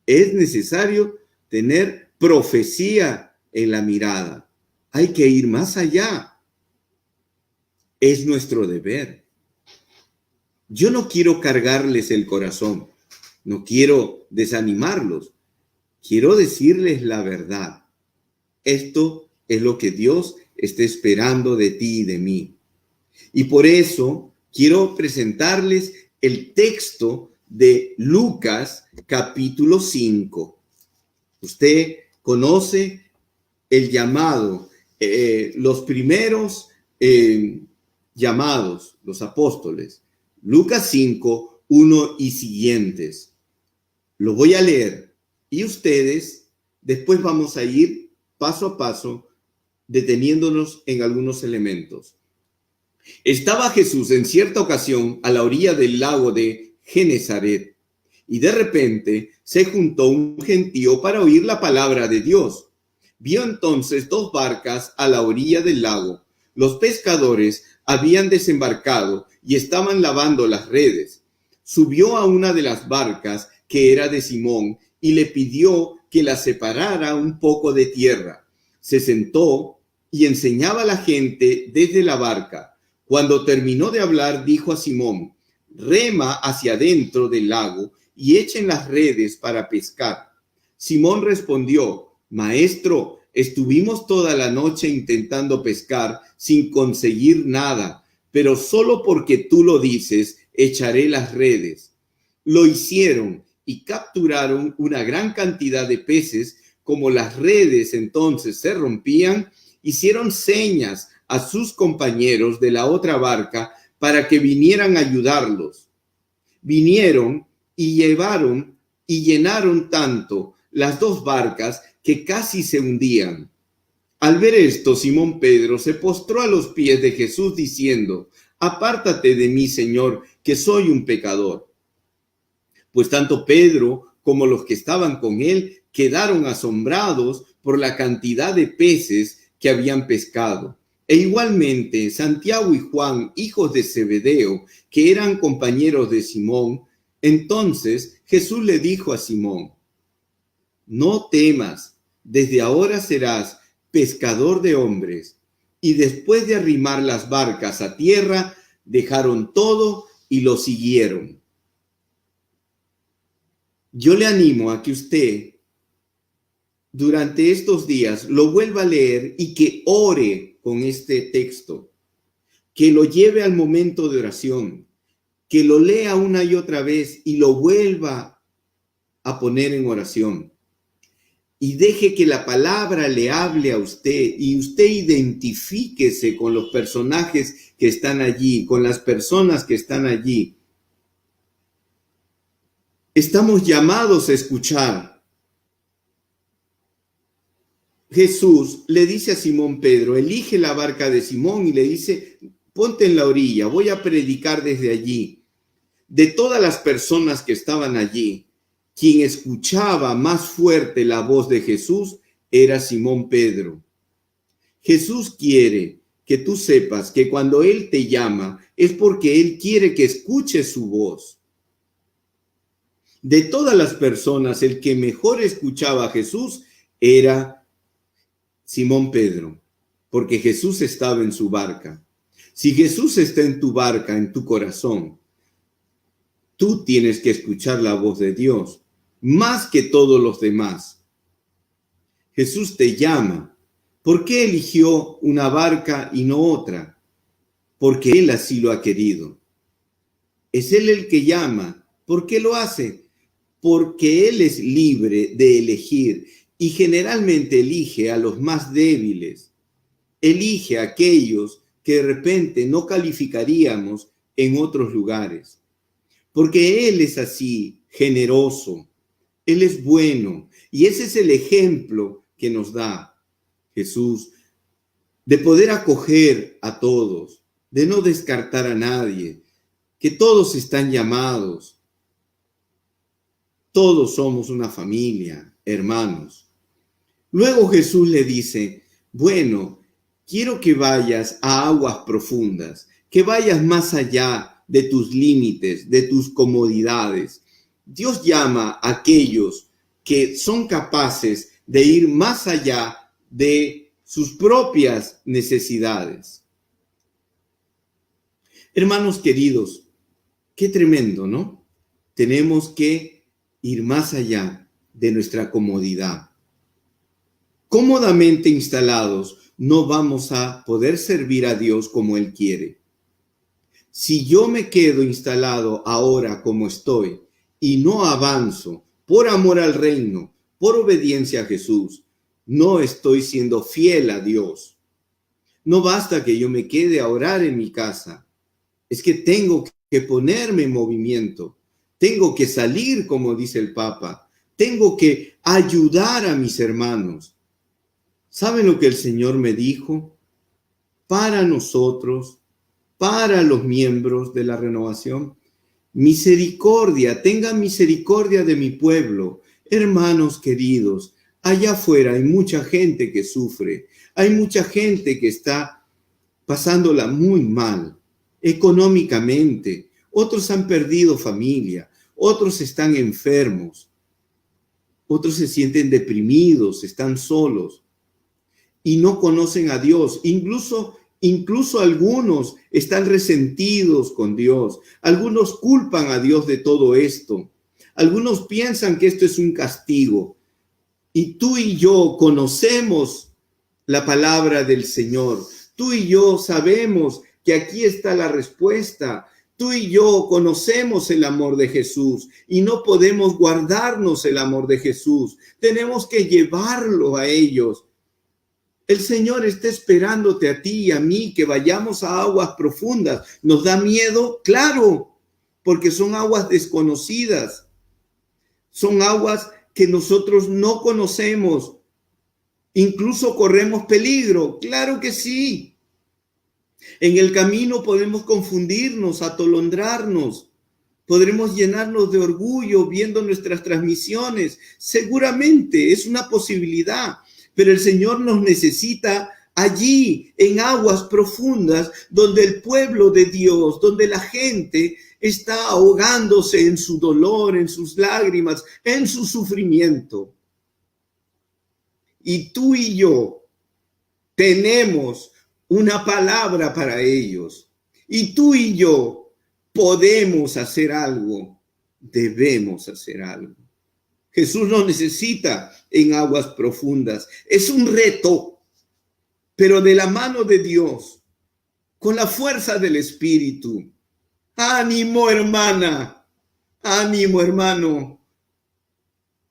Speaker 2: es necesario tener profecía en la mirada. Hay que ir más allá. Es nuestro deber. Yo no quiero cargarles el corazón. No quiero desanimarlos. Quiero decirles la verdad. Esto es lo que Dios está esperando de ti y de mí. Y por eso quiero presentarles el texto de Lucas capítulo 5. Usted conoce el llamado, los primeros llamados, los apóstoles. Lucas 5, 1 y siguientes. Lo voy a leer y ustedes después vamos a ir paso a paso deteniéndonos en algunos elementos. Estaba Jesús en cierta ocasión a la orilla del lago de Genesaret y de repente se juntó un gentío para oír la palabra de Dios. Vio entonces 2 barcas a la orilla del lago. Los pescadores habían desembarcado y estaban lavando las redes. Subió a una de las barcas, que era de Simón, y le pidió que la separara un poco de tierra. Se sentó y enseñaba a la gente desde la barca. Cuando terminó de hablar, dijo a Simón, rema hacia adentro del lago y echen las redes para pescar. Simón respondió, Maestro, estuvimos toda la noche intentando pescar sin conseguir nada, pero solo porque tú lo dices, echaré las redes. Lo hicieron y capturaron una gran cantidad de peces. Como las redes entonces se rompían, hicieron señas a sus compañeros de la otra barca para que vinieran a ayudarlos. Vinieron y llevaron y llenaron tanto las 2 barcas que casi se hundían. Al ver esto, Simón Pedro se postró a los pies de Jesús diciendo: apártate de mí, Señor, que soy un pecador. Pues tanto Pedro como los que estaban con él quedaron asombrados por la cantidad de peces que habían pescado. E igualmente Santiago y Juan, hijos de Zebedeo, que eran compañeros de Simón. Entonces Jesús le dijo a Simón: no temas, desde ahora serás pescador de hombres. Y después de arrimar las barcas a tierra, dejaron todo y lo siguieron. Yo le animo a que usted durante estos días lo vuelva a leer y que ore con este texto, que lo lleve al momento de oración, que lo lea una y otra vez y lo vuelva a poner en oración. Y deje que la palabra le hable a usted y usted identifíquese con los personajes que están allí, con las personas que están allí. Estamos llamados a escuchar. Jesús le dice a Simón Pedro, elige la barca de Simón y le dice: ponte en la orilla, voy a predicar desde allí. De todas las personas que estaban allí, quien escuchaba más fuerte la voz de Jesús era Simón Pedro. Jesús quiere que tú sepas que cuando Él te llama es porque Él quiere que escuches su voz. De todas las personas, el que mejor escuchaba a Jesús era Simón Pedro, porque Jesús estaba en su barca. Si Jesús está en tu barca, en tu corazón, tú tienes que escuchar la voz de Dios, más que todos los demás. Jesús te llama. ¿Por qué eligió una barca y no otra? Porque Él así lo ha querido. Es Él el que llama. ¿Por qué lo hace? Porque Él es libre de elegir y generalmente elige a los más débiles. Elige a aquellos que de repente no calificaríamos en otros lugares. Porque Él es así, generoso. Él es bueno. Y ese es el ejemplo que nos da Jesús, de poder acoger a todos, de no descartar a nadie, que todos están llamados. Todos somos una familia, hermanos. Luego Jesús le dice: bueno, quiero que vayas a aguas profundas, que vayas más allá de tus límites, de tus comodidades. Dios llama a aquellos que son capaces de ir más allá de sus propias necesidades. Hermanos queridos, qué tremendo, ¿no? Tenemos que ir más allá de nuestra comodidad. Cómodamente instalados, no vamos a poder servir a Dios como Él quiere. Si yo me quedo instalado ahora como estoy y no avanzo por amor al reino, por obediencia a Jesús, no estoy siendo fiel a Dios. No basta que yo me quede a orar en mi casa. Es que tengo que ponerme en movimiento. Tengo que salir, como dice el Papa. Tengo que ayudar a mis hermanos. ¿Saben lo que el Señor me dijo? Para nosotros, para los miembros de la renovación, misericordia, tengan misericordia de mi pueblo. Hermanos queridos, allá afuera hay mucha gente que sufre, hay mucha gente que está pasándola muy mal económicamente, otros han perdido familia, otros están enfermos, otros se sienten deprimidos, están solos y no conocen a Dios. Incluso algunos están resentidos con Dios. Algunos culpan a Dios de todo esto. Algunos piensan que esto es un castigo. Y tú y yo conocemos la palabra del Señor. Tú y yo sabemos que aquí está la respuesta. Tú y yo conocemos el amor de Jesús y no podemos guardarnos el amor de Jesús. Tenemos que llevarlo a ellos. El Señor está esperándote a ti y a mí que vayamos a aguas profundas. ¿Nos da miedo? Claro, porque son aguas desconocidas. Son aguas que nosotros no conocemos. Incluso corremos peligro, claro que sí. En el camino podemos confundirnos, atolondrarnos, podremos llenarnos de orgullo viendo nuestras transmisiones. Seguramente es una posibilidad, pero el Señor nos necesita allí, en aguas profundas, donde el pueblo de Dios, donde la gente está ahogándose en su dolor, en sus lágrimas, en su sufrimiento. Y tú y yo tenemos una palabra para ellos. Y tú y yo podemos hacer algo, debemos hacer algo. Jesús nos necesita en aguas profundas. Es un reto, pero de la mano de Dios, con la fuerza del Espíritu. Ánimo, hermana, ánimo, hermano.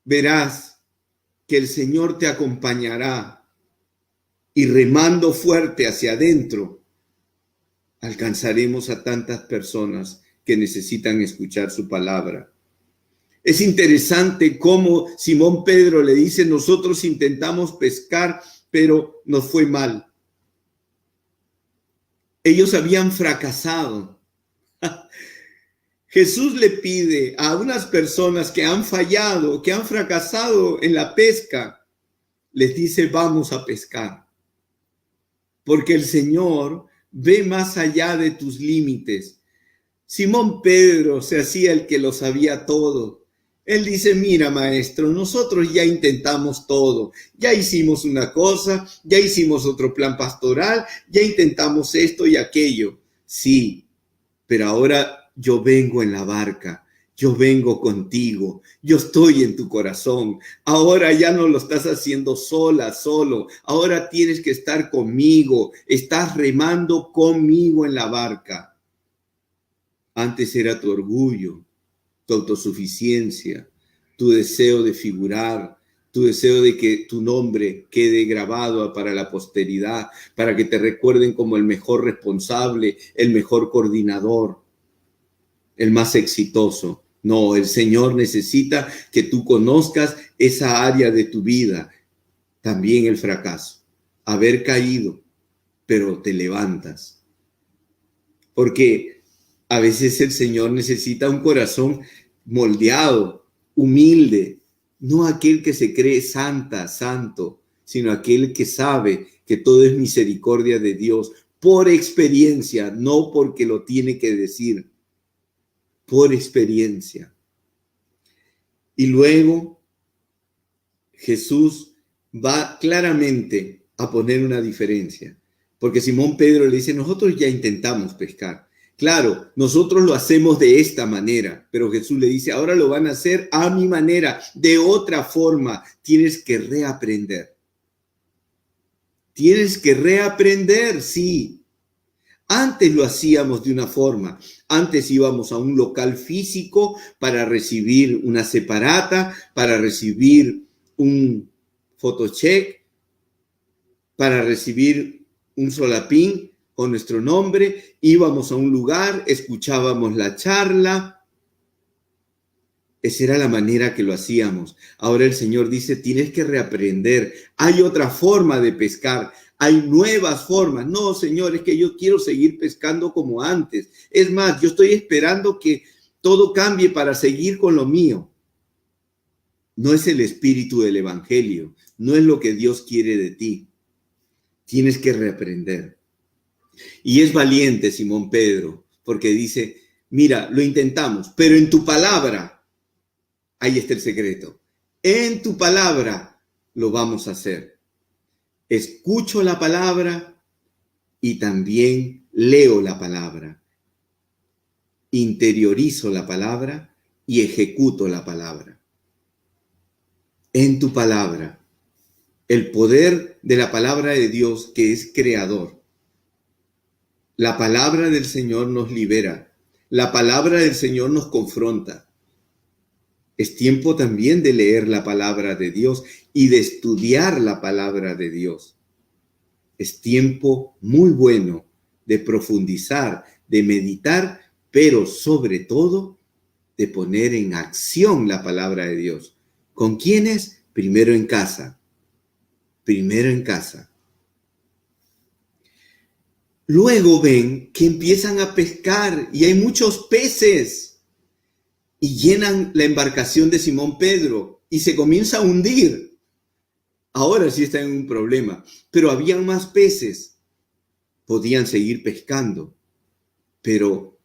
Speaker 2: Verás que el Señor te acompañará y remando fuerte hacia adentro, alcanzaremos a tantas personas que necesitan escuchar su palabra. Es interesante cómo Simón Pedro le dice, nosotros intentamos pescar, pero nos fue mal. Ellos habían fracasado. Jesús le pide a unas personas que han fallado, que han fracasado en la pesca, les dice, vamos a pescar. Porque el Señor ve más allá de tus límites. Simón Pedro se hacía el que lo sabía todo. Él dice, mira, maestro, nosotros ya intentamos todo. Ya hicimos una cosa, ya hicimos otro plan pastoral, ya intentamos esto y aquello. Sí, pero ahora yo vengo en la barca. Yo vengo contigo, yo estoy en tu corazón. Ahora ya no lo estás haciendo sola, solo. Ahora tienes que estar conmigo. Estás remando conmigo en la barca. Antes era tu orgullo, tu autosuficiencia, tu deseo de figurar, tu deseo de que tu nombre quede grabado para la posteridad, para que te recuerden como el mejor responsable, el mejor coordinador, el más exitoso. No, el Señor necesita que tú conozcas esa área de tu vida, también el fracaso, haber caído, pero te levantas. Porque a veces el Señor necesita un corazón moldeado, humilde, no aquel que se cree santa, santo, sino aquel que sabe que todo es misericordia de Dios, por experiencia, no porque lo tiene que decir. Por experiencia. Y luego Jesús va claramente a poner una diferencia, porque Simón Pedro le dice, nosotros ya intentamos pescar. Claro, nosotros lo hacemos de esta manera, pero Jesús le dice, ahora lo van a hacer a mi manera, de otra forma. Tienes que reaprender. Tienes que reaprender, sí. Antes lo hacíamos de una forma. Antes íbamos a un local físico para recibir una separata, para recibir un photocheck, para recibir un solapín con nuestro nombre. Íbamos a un lugar, escuchábamos la charla. Esa era la manera que lo hacíamos. Ahora el Señor dice, tienes que reaprender. Hay otra forma de pescar. Hay nuevas formas. No, Señor, es que yo quiero seguir pescando como antes. Es más, yo estoy esperando que todo cambie para seguir con lo mío. No es el espíritu del evangelio. No es lo que Dios quiere de ti. Tienes que reaprender. Y es valiente Simón Pedro, porque dice, mira, lo intentamos, pero en tu palabra, ahí está el secreto. En tu palabra lo vamos a hacer. Escucho la palabra y también leo la palabra. Interiorizo la palabra y ejecuto la palabra. En tu palabra, el poder de la palabra de Dios que es creador. La palabra del Señor nos libera. La palabra del Señor nos confronta. Es tiempo también de leer la palabra de Dios y de estudiar la palabra de Dios. Es tiempo muy bueno de profundizar, de meditar, pero sobre todo de poner en acción la palabra de Dios. ¿Con quiénes? Primero en casa, primero en casa. Luego ven que empiezan a pescar y hay muchos peces y llenan la embarcación de Simón Pedro y se comienza a hundir. Ahora sí están en un problema, pero habían más peces. Podían seguir pescando, pero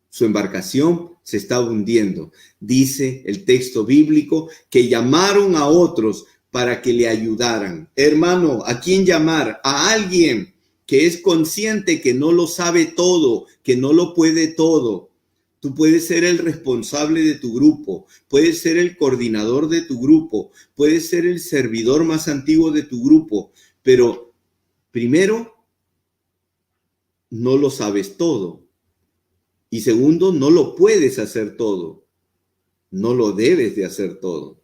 Speaker 2: su embarcación se estaba hundiendo. Dice el texto bíblico que llamaron a otros para que le ayudaran. Hermano, ¿a quién llamar? A alguien que es consciente que no lo sabe todo, que no lo puede todo. Tú puedes ser el responsable de tu grupo, puedes ser el coordinador de tu grupo, puedes ser el servidor más antiguo de tu grupo, pero primero, no lo sabes todo. Y segundo, no lo puedes hacer todo. No lo debes de hacer todo.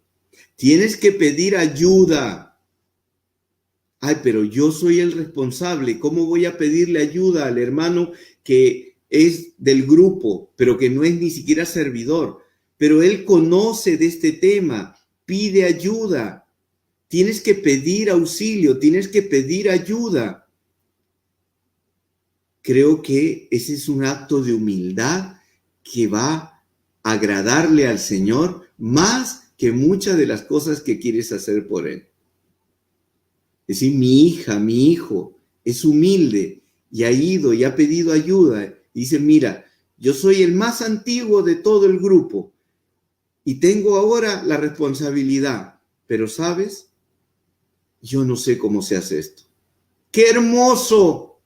Speaker 2: Tienes que pedir ayuda. Ay, pero yo soy el responsable. ¿Cómo voy a pedirle ayuda al hermano que es del grupo, pero que no es ni siquiera servidor? Pero él conoce de este tema. Pide ayuda. Tienes que pedir auxilio, tienes que pedir ayuda. Creo que ese es un acto de humildad que va a agradarle al Señor más que muchas de las cosas que quieres hacer por Él. Es decir, mi hija, mi hijo es humilde y ha ido y ha pedido ayuda. Y dice, mira, yo soy el más antiguo de todo el grupo y tengo ahora la responsabilidad. Pero, ¿sabes? Yo no sé cómo se hace esto. ¡Qué hermoso!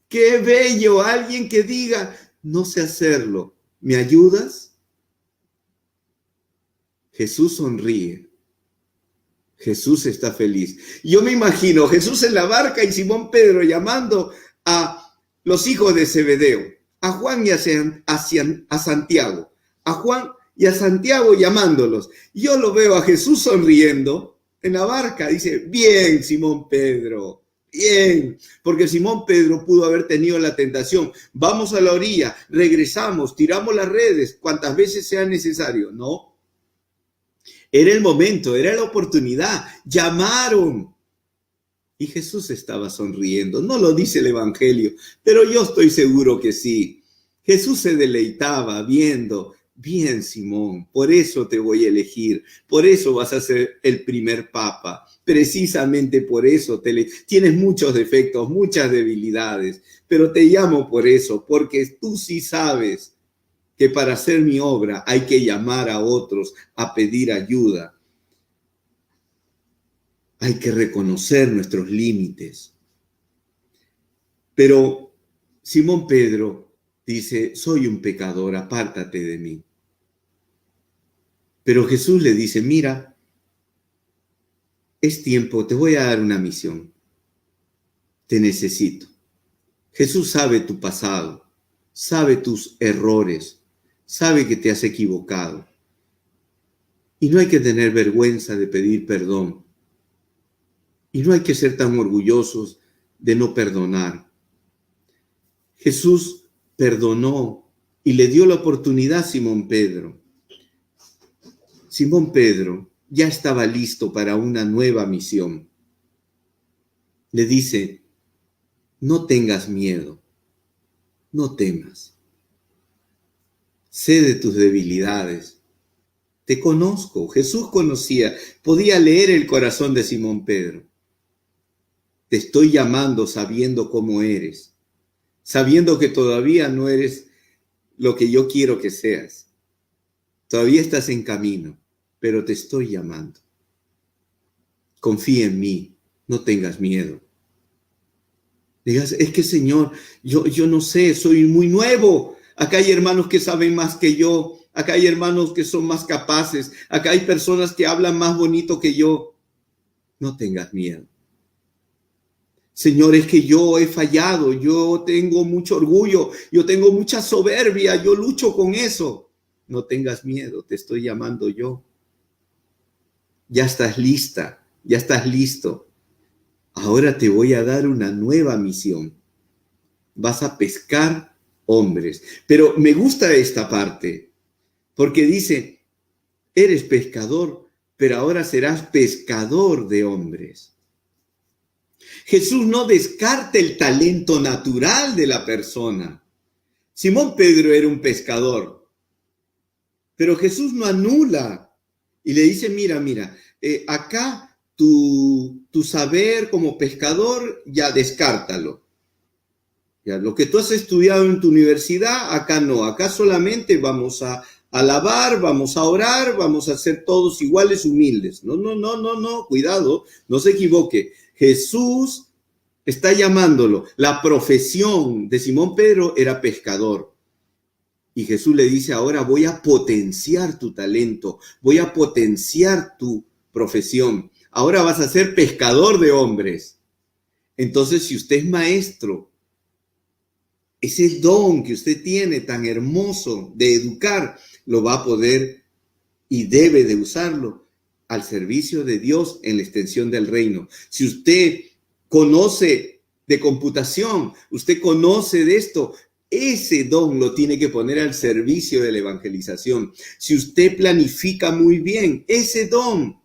Speaker 2: ¡Qué bello! Alguien que diga, no sé hacerlo. ¿Me ayudas? Jesús sonríe. Jesús está feliz. Yo me imagino Jesús en la barca y Simón Pedro llamando a los hijos de Zebedeo, a Juan y a Santiago, a Juan y a Santiago llamándolos. Yo lo veo a Jesús sonriendo en la barca. Dice, bien, Simón Pedro, bien, porque Simón Pedro pudo haber tenido la tentación. Vamos a la orilla, regresamos, tiramos las redes cuantas veces sea necesario. No. Era el momento, era la oportunidad. Llamaron. Y Jesús estaba sonriendo. No lo dice el Evangelio, pero yo estoy seguro que sí. Jesús se deleitaba viendo, bien, Simón, por eso te voy a elegir. Por eso vas a ser el primer papa. Precisamente por eso tienes muchos defectos, muchas debilidades, pero te llamo por eso, porque tú sí sabes que para hacer mi obra hay que llamar a otros a pedir ayuda. Hay que reconocer nuestros límites. Pero Simón Pedro dice, soy un pecador, apártate de mí. Pero Jesús le dice, mira, es tiempo, te voy a dar una misión. Te necesito. Jesús sabe tu pasado, sabe tus errores, sabe que te has equivocado. Y no hay que tener vergüenza de pedir perdón. Y no hay que ser tan orgullosos de no perdonar. Jesús perdonó y le dio la oportunidad a Simón Pedro. Simón Pedro ya estaba listo para una nueva misión. Le dice, no tengas miedo, no temas. Sé de tus debilidades. Te conozco. Jesús conocía, podía leer el corazón de Simón Pedro. Te estoy llamando sabiendo cómo eres, sabiendo que todavía no eres lo que yo quiero que seas. Todavía estás en camino, pero te estoy llamando. Confía en mí, no tengas miedo. Digas, es que Señor, yo no sé, soy muy nuevo. Acá hay hermanos que saben más que yo. Acá hay hermanos que son más capaces. Acá hay personas que hablan más bonito que yo. No tengas miedo. Señor, es que yo he fallado. Yo tengo mucho orgullo. Yo tengo mucha soberbia. Yo lucho con eso. No tengas miedo. Te estoy llamando yo. Ya estás lista. Ya estás listo. Ahora te voy a dar una nueva misión. Vas a pescar hombres. Pero me gusta esta parte, porque dice, eres pescador, pero ahora serás pescador de hombres. Jesús no descarta el talento natural de la persona. Simón Pedro era un pescador, pero Jesús no anula y le dice, mira, acá tu saber como pescador ya descártalo. Ya, lo que tú has estudiado en tu universidad, acá no, acá solamente vamos a alabar, vamos a orar, vamos a ser todos iguales, humildes. No, cuidado, no se equivoque. Jesús está llamándolo. La profesión de Simón Pedro era pescador. Y Jesús le dice, ahora voy a potenciar tu talento, voy a potenciar tu profesión. Ahora vas a ser pescador de hombres. Entonces, si usted es maestro, ese don que usted tiene tan hermoso de educar, lo va a poder y debe de usarlo al servicio de Dios en la extensión del reino. Si usted conoce de computación, usted conoce de esto, ese don lo tiene que poner al servicio de la evangelización. Si usted planifica muy bien, ese don.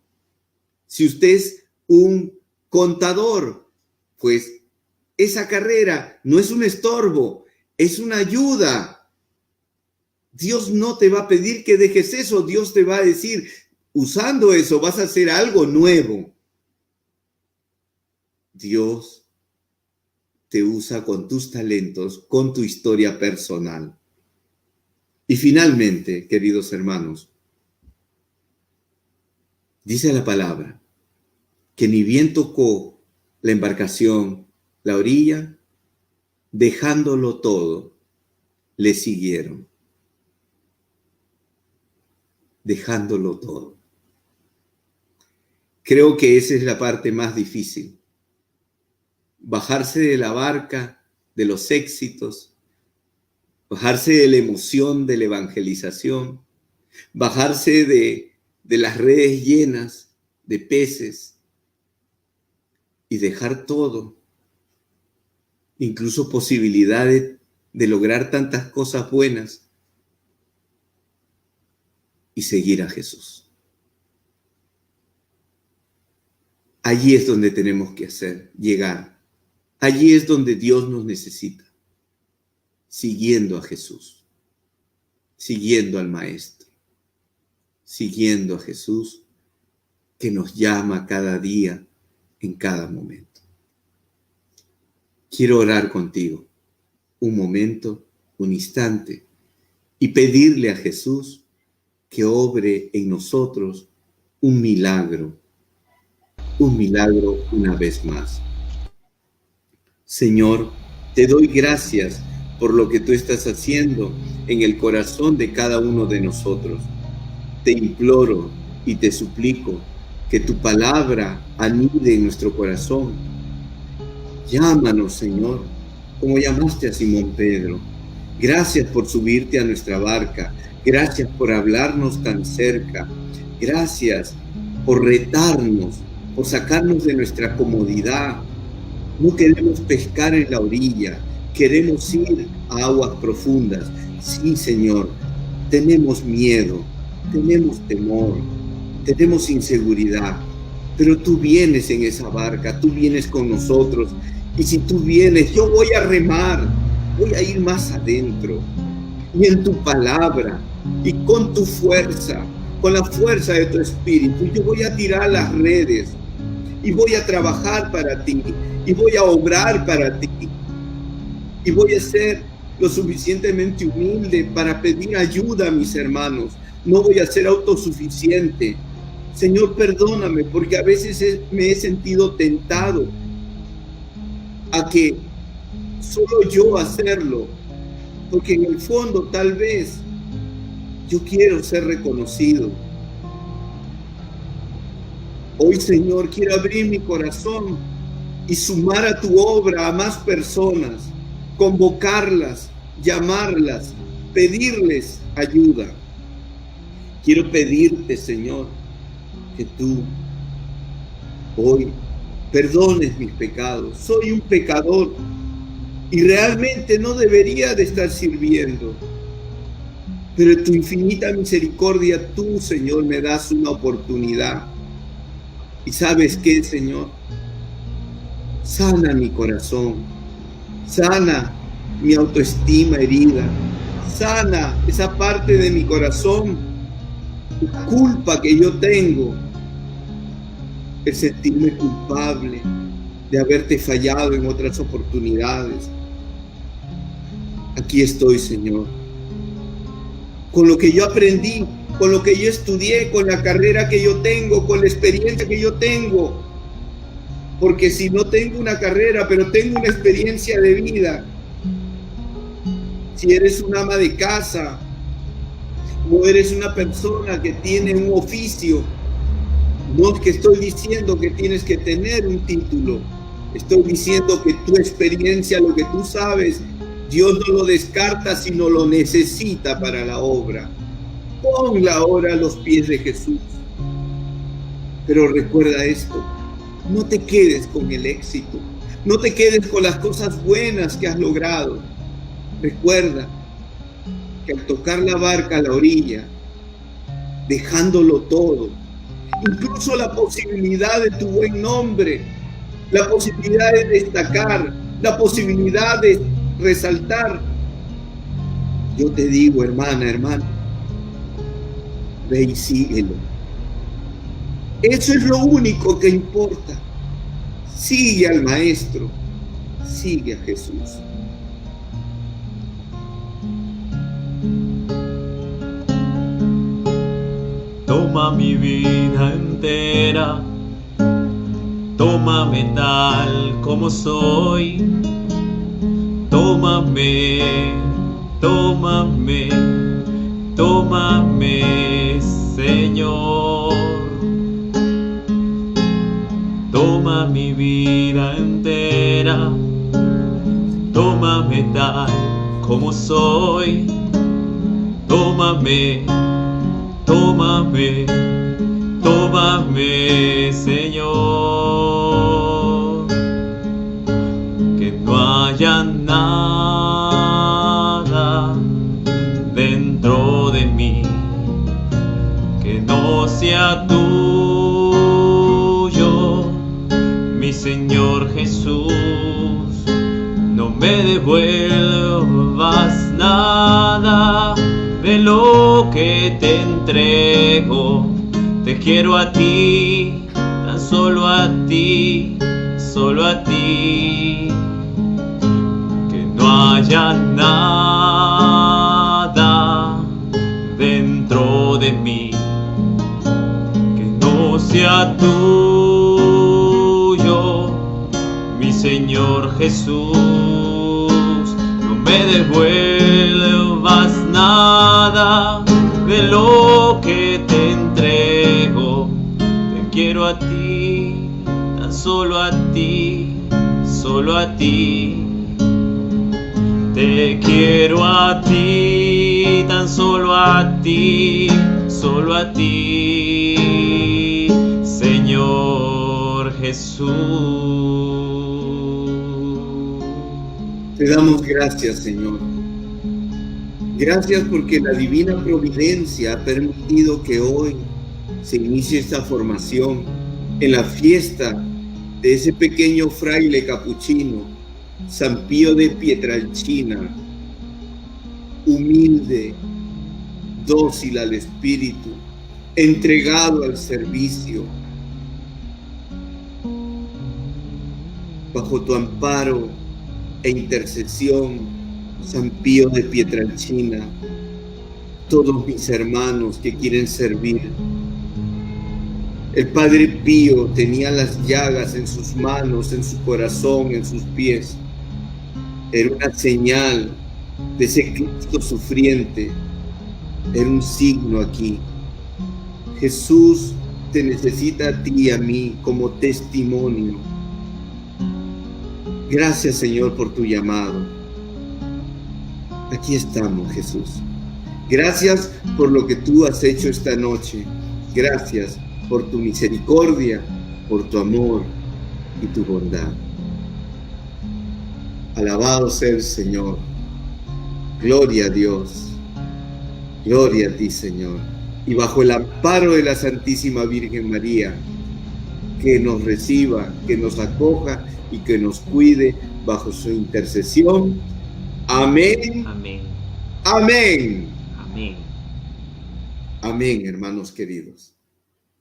Speaker 2: Si usted es un contador, pues esa carrera no es un estorbo, es una ayuda. Dios no te va a pedir que dejes eso, Dios te va a decir, usando eso vas a hacer algo nuevo. Dios te usa con tus talentos, con tu historia personal. Y finalmente, queridos hermanos, dice la palabra que ni bien tocó la embarcación la orilla, dejándolo todo, le siguieron. Dejándolo todo. Creo que esa es la parte más difícil. Bajarse de la barca, de los éxitos, bajarse de la emoción de la evangelización, bajarse de las redes llenas de peces y dejar todo, incluso posibilidades de lograr tantas cosas buenas y seguir a Jesús. Allí es donde tenemos que llegar. Allí es donde Dios nos necesita, siguiendo a Jesús, siguiendo al Maestro, siguiendo a Jesús que nos llama cada día, en cada momento. Quiero orar contigo un momento, un instante, y pedirle a Jesús que obre en nosotros un milagro una vez más. Señor, te doy gracias por lo que tú estás haciendo en el corazón de cada uno de nosotros. Te imploro y te suplico que tu palabra anide en nuestro corazón. Llámanos, Señor, como llamaste a Simón Pedro. Gracias por subirte a nuestra barca. Gracias por hablarnos tan cerca. Gracias por retarnos, por sacarnos de nuestra comodidad. No queremos pescar en la orilla, queremos ir a aguas profundas. Sí, Señor, tenemos miedo, tenemos temor, tenemos inseguridad, pero tú vienes en esa barca, tú vienes con nosotros. Y si tú vienes, yo voy a remar, voy a ir más adentro. Y en tu palabra, y con tu fuerza, con la fuerza de tu espíritu, yo voy a tirar las redes, y voy a trabajar para ti, y voy a obrar para ti, y voy a ser lo suficientemente humilde para pedir ayuda a mis hermanos. No voy a ser autosuficiente. Señor, perdóname, porque a veces me he sentido tentado a que solo yo hacerlo, porque en el fondo tal vez yo quiero ser reconocido. Hoy, Señor, quiero abrir mi corazón y sumar a tu obra a más personas, convocarlas, llamarlas, pedirles ayuda. Quiero pedirte, Señor, que tú hoy perdones mis pecados. Soy un pecador y realmente no debería de estar sirviendo. Pero en tu infinita misericordia, tú, Señor, me das una oportunidad. ¿Y sabes qué, Señor? Sana mi corazón, sana mi autoestima herida, sana esa parte de mi corazón, la culpa que yo tengo, el sentirme culpable de haberte fallado en otras oportunidades. Aquí estoy, Señor, con lo que yo aprendí, con lo que yo estudié, con la carrera que yo tengo, con la experiencia que yo tengo. Porque si no tengo una carrera, pero tengo una experiencia de vida, si eres una ama de casa o eres una persona que tiene un oficio, no es que estoy diciendo que tienes que tener un título, estoy diciendo que tu experiencia, lo que tú sabes, Dios no lo descarta, sino lo necesita para la obra. Ponla ahora a los pies de Jesús. Pero recuerda esto, no te quedes con el éxito, no te quedes con las cosas buenas que has logrado. Recuerda que al tocar la barca a la orilla, dejándolo todo, incluso la posibilidad de tu buen nombre, la posibilidad de destacar, la posibilidad de resaltar, yo te digo, hermana, hermano, ve y síguelo. Eso es lo único que importa. Sigue al Maestro, sigue a Jesús.
Speaker 3: Toma mi vida entera, tómame tal como soy, tómame, tómame, tómame, Señor. Toma mi vida entera, tómame tal como soy, tómame, tómame, tómame, Señor. Que no haya nada dentro de mí que no sea tuyo, mi Señor Jesús. No me devuelvas nada de lo que te entrego. Te quiero a ti, tan solo a ti, solo a ti. Que no haya nada dentro de mí que no sea tuyo, mi Señor Jesús. No me devuelvas nada de lo que te entrego. Te quiero a ti, tan solo a ti, solo a ti. Te quiero a ti, tan solo a ti, solo a ti, Señor Jesús.
Speaker 2: Te damos gracias, Señor. Gracias porque la divina providencia ha permitido que hoy se inicie esta formación en la fiesta de ese pequeño fraile capuchino, San Pío de Pietrelcina, humilde, dócil al Espíritu, entregado al servicio. Bajo tu amparo e intercesión, San Pío de Pietrelcina, todos mis hermanos que quieren servir. El Padre Pío tenía las llagas en sus manos, en su corazón, en sus pies. Era una señal de ese Cristo sufriente. Era un signo aquí. Jesús te necesita a ti y a mí como testimonio. Gracias, Señor, por tu llamado. Aquí estamos, Jesús. Gracias por lo que tú has hecho esta noche. Gracias por tu misericordia, por tu amor y tu bondad. Alabado sea el Señor. Gloria a Dios. Gloria a ti, Señor. Y bajo el amparo de la Santísima Virgen María, que nos reciba, que nos acoja y que nos cuide bajo su intercesión. Amén.
Speaker 3: Amén.
Speaker 2: Amén.
Speaker 3: Amén.
Speaker 2: Amén, hermanos queridos.